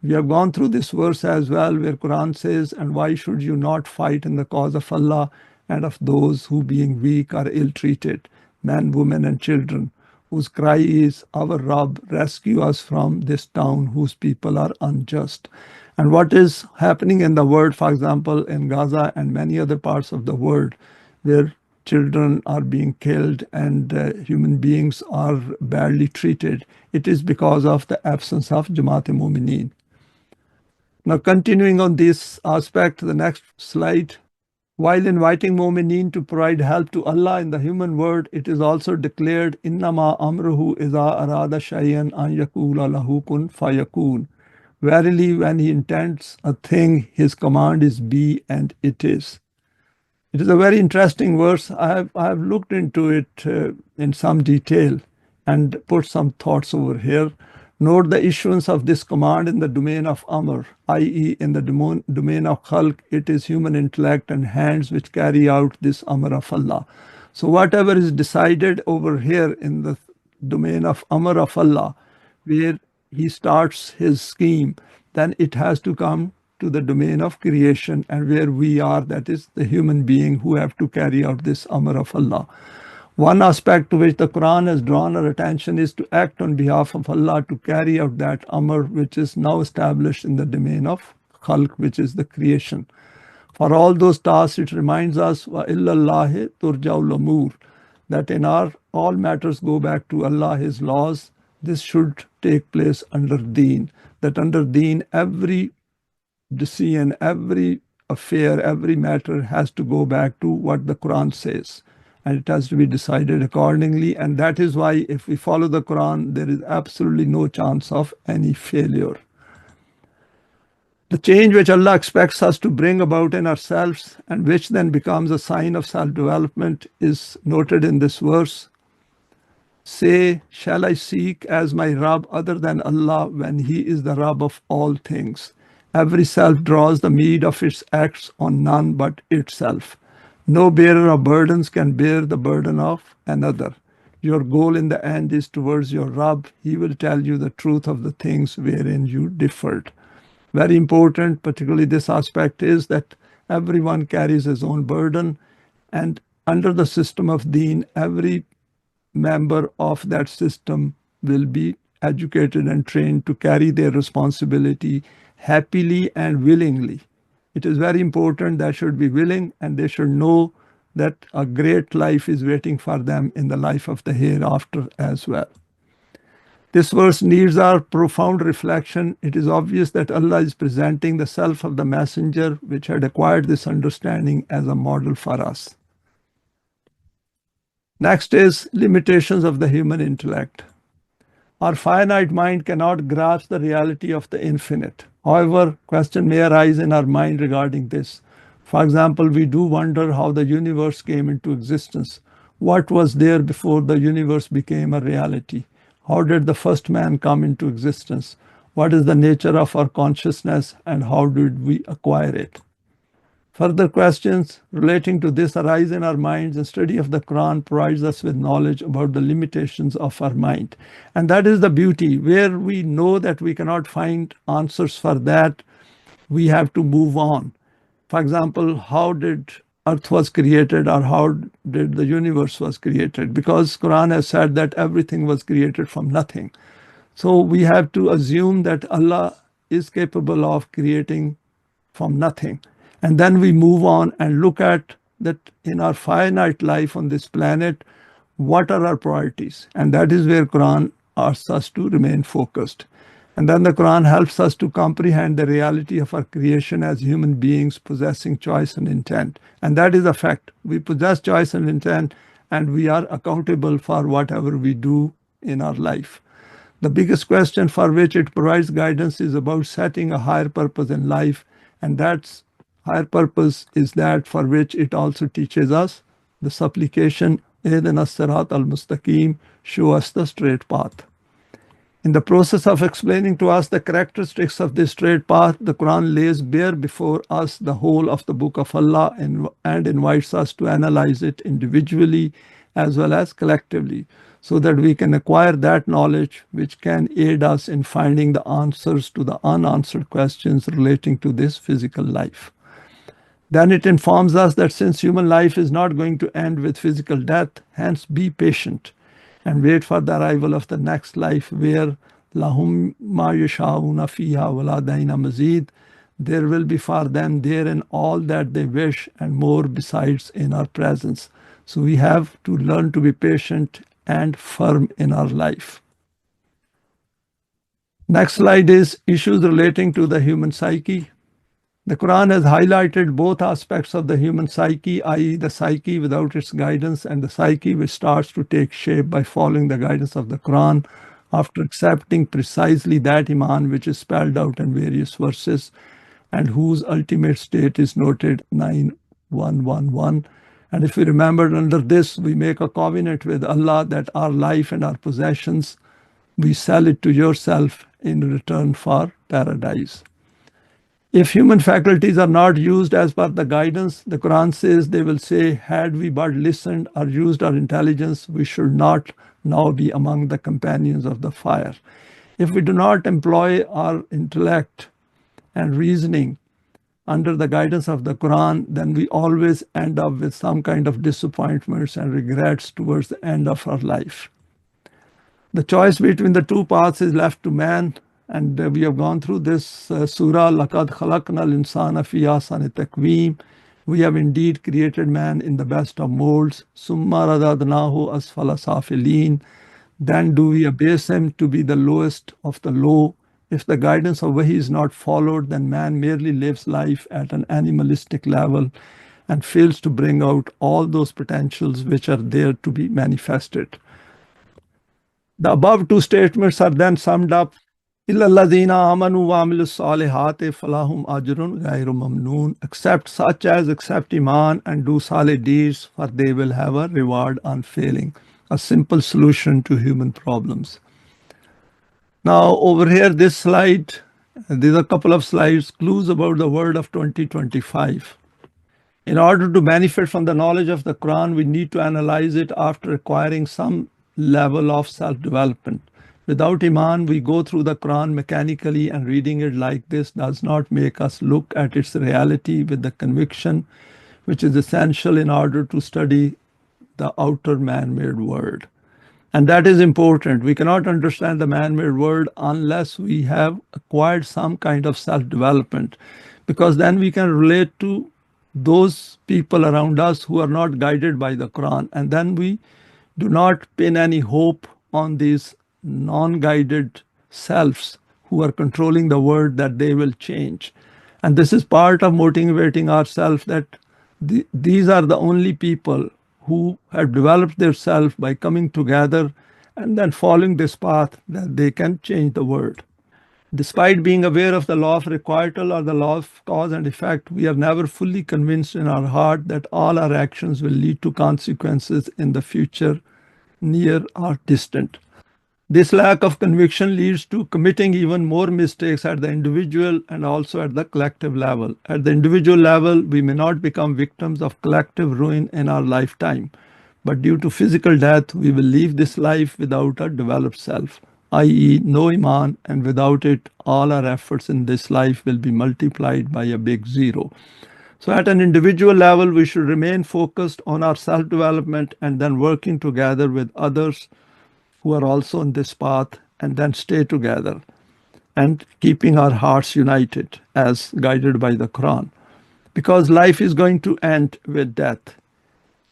We have gone through this verse as well, where Quran says, and why should you not fight in the cause of Allah and of those who being weak are ill-treated, men, women, and children, whose cry is, our Rabb, rescue us from this town whose people are unjust. And what is happening in the world, for example, in Gaza and many other parts of the world, where children are being killed and human beings are badly treated, it is because of the absence of Jamaat-e-Mu'mineen. Now, continuing on this aspect, the next slide. While inviting Mu'mineen to provide help to Allah in the human world, it is also declared, إِنَّمَا أَمْرُهُ إِذَا أَرَادَ شَيْئًا أَن يَقُولَ لَهُ كُن فَيَكُونُ. Verily, when He intends a thing, His command is be, and it is. It is a very interesting verse. I have looked into it in some detail and put some thoughts over here. Note the issuance of this command in the domain of Amr, i.e. in the domain of Khalq, it is human intellect and hands which carry out this Amr of Allah. So whatever is decided over here in the domain of Amr of Allah, where He starts His scheme, then it has to come to the domain of creation, and where we are, that is the human being who have to carry out this Amr of Allah. One aspect to which the Quran has drawn our attention is to act on behalf of Allah to carry out that Amr which is now established in the domain of Khalq, which is the creation. For all those tasks, it reminds us, وَإِلَّا اللَّهِ تُرْجَعُ الْأُمُورُ, that in all matters go back to Allah, His laws. This should take place under Deen, that under Deen every decision, every affair, every matter has to go back to what the Quran says, and it has to be decided accordingly. And that is why if we follow the Quran, there is absolutely no chance of any failure. The change which Allah expects us to bring about in ourselves, and which then becomes a sign of self-development, is noted in this verse. Say, shall I seek as my Rabb other than Allah, when He is the Rabb of all things? Every self draws the meed of its acts on none but itself. No bearer of burdens can bear the burden of another. Your goal in the end is towards your Rabb. He will tell you the truth of the things wherein you differed. Very important, particularly this aspect, is that everyone carries his own burden, and under the system of Deen, every member of that system will be educated and trained to carry their responsibility happily and willingly. It is very important they should be willing, and they should know that a great life is waiting for them in the life of the hereafter as well. This verse needs our profound reflection. It is obvious that Allah is presenting the self of the messenger, which had acquired this understanding, as a model for us. Next is limitations of the human intellect. Our finite mind cannot grasp the reality of the infinite. However, question may arise in our mind regarding this. For example, we do wonder how the universe came into existence. What was there before the universe became a reality? How did the first man come into existence? What is the nature of our consciousness, and how did we acquire it? Further questions relating to this arise in our minds, and study of the Quran provides us with knowledge about the limitations of our mind. And that is the beauty. Where we know that we cannot find answers for that, we have to move on. For example, how did earth was created, or how did the universe was created? Because Quran has said that everything was created from nothing. So we have to assume that Allah is capable of creating from nothing. And then we move on and look at that in our finite life on this planet, what are our priorities? And that is where Quran asks us to remain focused. And then the Quran helps us to comprehend the reality of our creation as human beings possessing choice and intent. And that is a fact. We possess choice and intent, and we are accountable for whatever we do in our life. The biggest question for which it provides guidance is about setting a higher purpose in life, and that higher purpose is that for which it also teaches us the supplication, Ihdina Sirat al-Mustaqim, show us the straight path. In the process of explaining to us the characteristics of this straight path, the Quran lays bare before us the whole of the Book of Allah and invites us to analyze it individually as well as collectively, so that we can acquire that knowledge which can aid us in finding the answers to the unanswered questions relating to this physical life. Then it informs us that since human life is not going to end with physical death, hence be patient and wait for the arrival of the next life, where lahum ma yasha'una fiha waladaina mazid, there will be for them therein all that they wish and more besides in our presence. So we have to learn to be patient and firm in our life. Next slide is issues relating to the human psyche. The Quran has highlighted both aspects of the human psyche, i.e. the psyche without its guidance, and the psyche which starts to take shape by following the guidance of the Quran after accepting precisely that Iman which is spelled out in various verses and whose ultimate state is noted 9111. And if we remember, under this, we make a covenant with Allah that our life and our possessions, we sell it to yourself in return for paradise. If human faculties are not used as per the guidance, the Quran says, they will say, had we but listened or used our intelligence, we should not now be among the companions of the fire. If we do not employ our intellect and reasoning under the guidance of the Quran, then we always end up with some kind of disappointments and regrets towards the end of our life. The choice between the two paths is left to man, and we have gone through this surah, لَقَدْ خَلَقْنَا الْإِنسَانَ فِي أَحْسَنِ تَقْوِيمٍ. We have indeed created man in the best of molds. ثُمَّ رَدَدْنَاهُ أَسْفَلَ سَافِلِينَ. Then do we abase him to be the lowest of the low. If the guidance of Wahi is not followed, then man merely lives life at an animalistic level and fails to bring out all those potentials which are there to be manifested. The above two statements are then summed up. إِلَّا الَّذِينَ آمَنُوا وَعَمِلُوا الصَّالِحَاتِ فَلَهُمْ أَجْرٌ غَيْرُ مَمْنُونَ. Except such as accept Iman and do salih deeds, for they will have a reward unfailing. A simple solution to human problems. Now over here, this slide, there's a couple of slides, clues about the world of 2025. In order to benefit from the knowledge of the Quran, we need to analyze it after acquiring some level of self-development. Without Iman, we go through the Quran mechanically, and reading it like this does not make us look at its reality with the conviction which is essential in order to study the outer man-made world. And that is important. We cannot understand the man-made world unless we have acquired some kind of self-development, because then we can relate to those people around us who are not guided by the Quran, and then we do not pin any hope on these non-guided selves who are controlling the world, that they will change. And this is part of motivating ourselves, that these are the only people who have developed their self by coming together and then following this path, that they can change the world. Despite being aware of the law of requital or the law of cause and effect, we are never fully convinced in our heart that all our actions will lead to consequences in the future, near or distant. This lack of conviction leads to committing even more mistakes at the individual and also at the collective level. At the individual level, we may not become victims of collective ruin in our lifetime, but due to physical death, we will leave this life without a developed self, i.e., no Iman, and without it, all our efforts in this life will be multiplied by a big zero. So, at an individual level, we should remain focused on our self development and then working together with others who are also on this path, and then stay together and keeping our hearts united as guided by the Quran. Because life is going to end with death.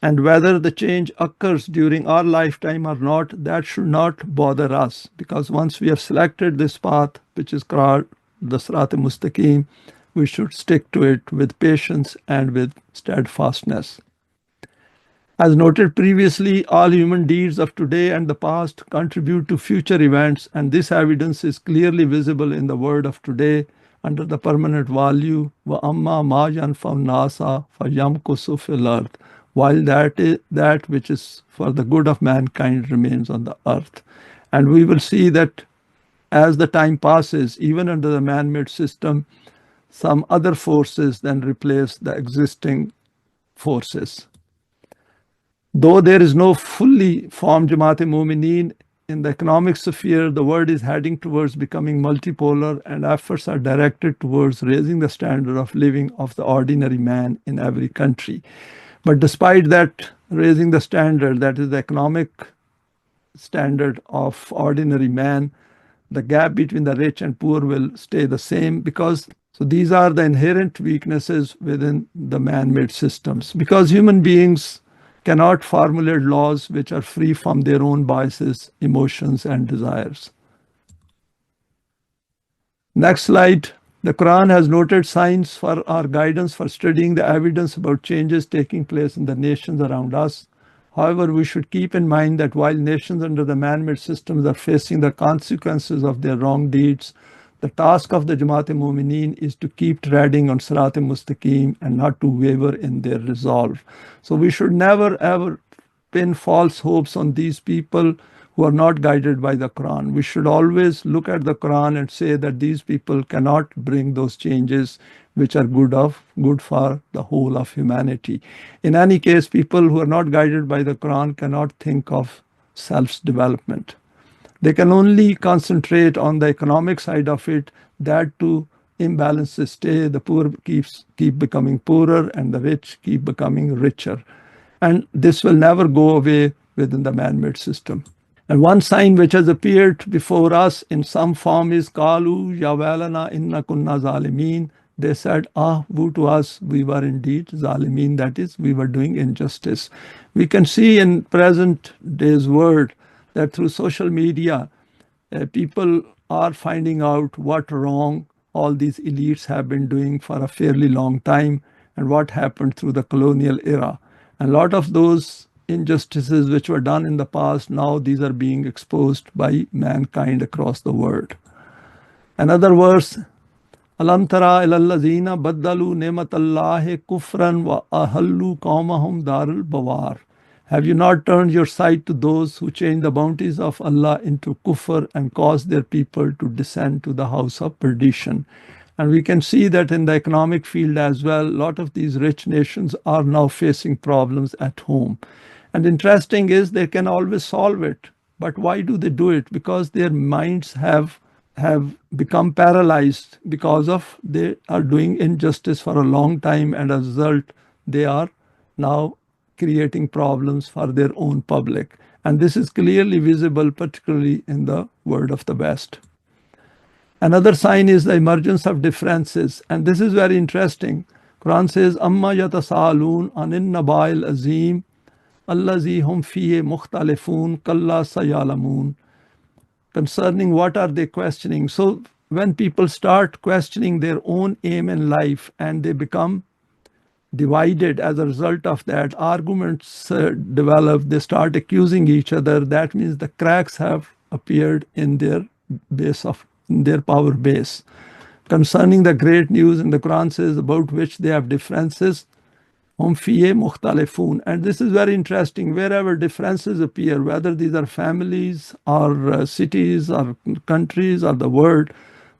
And whether the change occurs during our lifetime or not, that should not bother us. Because once we have selected this path, which is called the Sirat-e-Mustaqim, we should stick to it with patience and with steadfastness. As noted previously, all human deeds of today and the past contribute to future events, and this evidence is clearly visible in the word of today under the permanent value وَأَمَّا مَا يَنْفَعُ النَّاسَ فَيَمْكُثُ فِي الْأَرْضِ, while that which is for the good of mankind remains on the earth. And we will see that as the time passes, even under the man-made system, some other forces then replace the existing forces. Though there is no fully formed Jamaat-e-Mumineen, in the economic sphere, the world is heading towards becoming multipolar, and efforts are directed towards raising the standard of living of the ordinary man in every country. But despite that, raising the standard, that is the economic standard of ordinary man, the gap between the rich and poor will stay the same, because so these are the inherent weaknesses within the man-made systems. Because human beings cannot formulate laws which are free from their own biases, emotions, and desires. Next slide. The Quran has noted signs for our guidance for studying the evidence about changes taking place in the nations around us. However, we should keep in mind that while nations under the man-made systems are facing the consequences of their wrong deeds, the task of the Jamaat-e-Mumineen is to keep treading on Sirat-e-Mustaqim and not to waver in their resolve. So we should never ever pin false hopes on these people who are not guided by the Quran. We should always look at the Quran and say that these people cannot bring those changes which are good for the whole of humanity. In any case, people who are not guided by the Quran cannot think of self-development. They can only concentrate on the economic side of it, that too imbalances stay, the poor keep becoming poorer and the rich keep becoming richer. And this will never go away within the man-made system. And one sign which has appeared before us in some form is Kalu ya wailana inna kunna zalimin. They said, woe to us, we were indeed zalimin, that is, we were doing injustice. We can see in present day's world that through social media, people are finding out what wrong all these elites have been doing for a fairly long time and what happened through the colonial era. And a lot of those injustices which were done in the past, now these are being exposed by mankind across the world. Another verse, Alam tara ilallazina baddalu ne'matallahi kufran wa ahallu qawmahum darul bawar. Have you not turned your sight to those who change the bounties of Allah into kufr and cause their people to descend to the house of perdition? And we can see that in the economic field as well, a lot of these rich nations are now facing problems at home. And interesting is they can always solve it. But why do they do it? Because their minds have become paralyzed because of they are doing injustice for a long time, and as a result, they are now creating problems for their own public. And this is clearly visible, particularly in the world of the West. Another sign is the emergence of differences. And this is very interesting. Quran says, Amma yatasaalun anin nabail azim allazi hum fihi mukhtalifun kalla sayalamun. Concerning what are they questioning? So when people start questioning their own aim in life and they become divided as a result of that, arguments develop, they start accusing each other. That means the cracks have appeared in their power base. Concerning the great news in the Quran says about which they have differences, hum fiye mukhtalifun. And this is very interesting. Wherever differences appear, whether these are families or cities or countries or the world,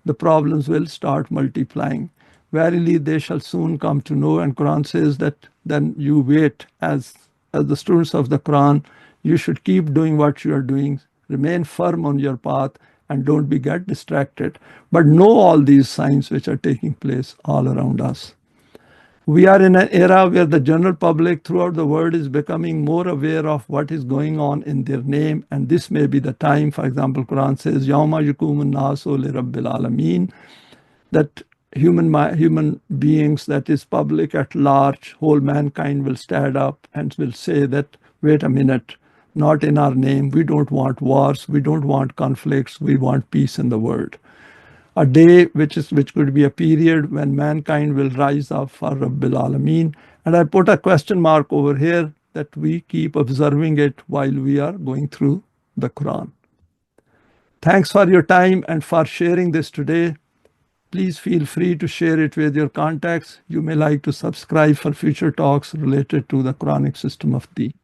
the problems will start multiplying. Verily, they shall soon come to know. And Quran says that then you wait as the students of the Quran, you should keep doing what you are doing, remain firm on your path, and don't be get distracted. But know all these signs which are taking place all around us. We are in an era where the general public throughout the world is becoming more aware of what is going on in their name, and this may be the time. For example, Quran says, "Yawma yakumun nasu li rabbil alameen," that human beings, that is public at large, whole mankind will stand up and will say that, wait a minute, not in our name. We don't want wars. We don't want conflicts. We want peace in the world. A day which could be a period when mankind will rise up for Rabbil Alameen. And I put a question mark over here that we keep observing it while we are going through the Quran. Thanks for your time and for sharing this today. Please feel free to share it with your contacts. You may like to subscribe for future talks related to the Quranic system of Deen.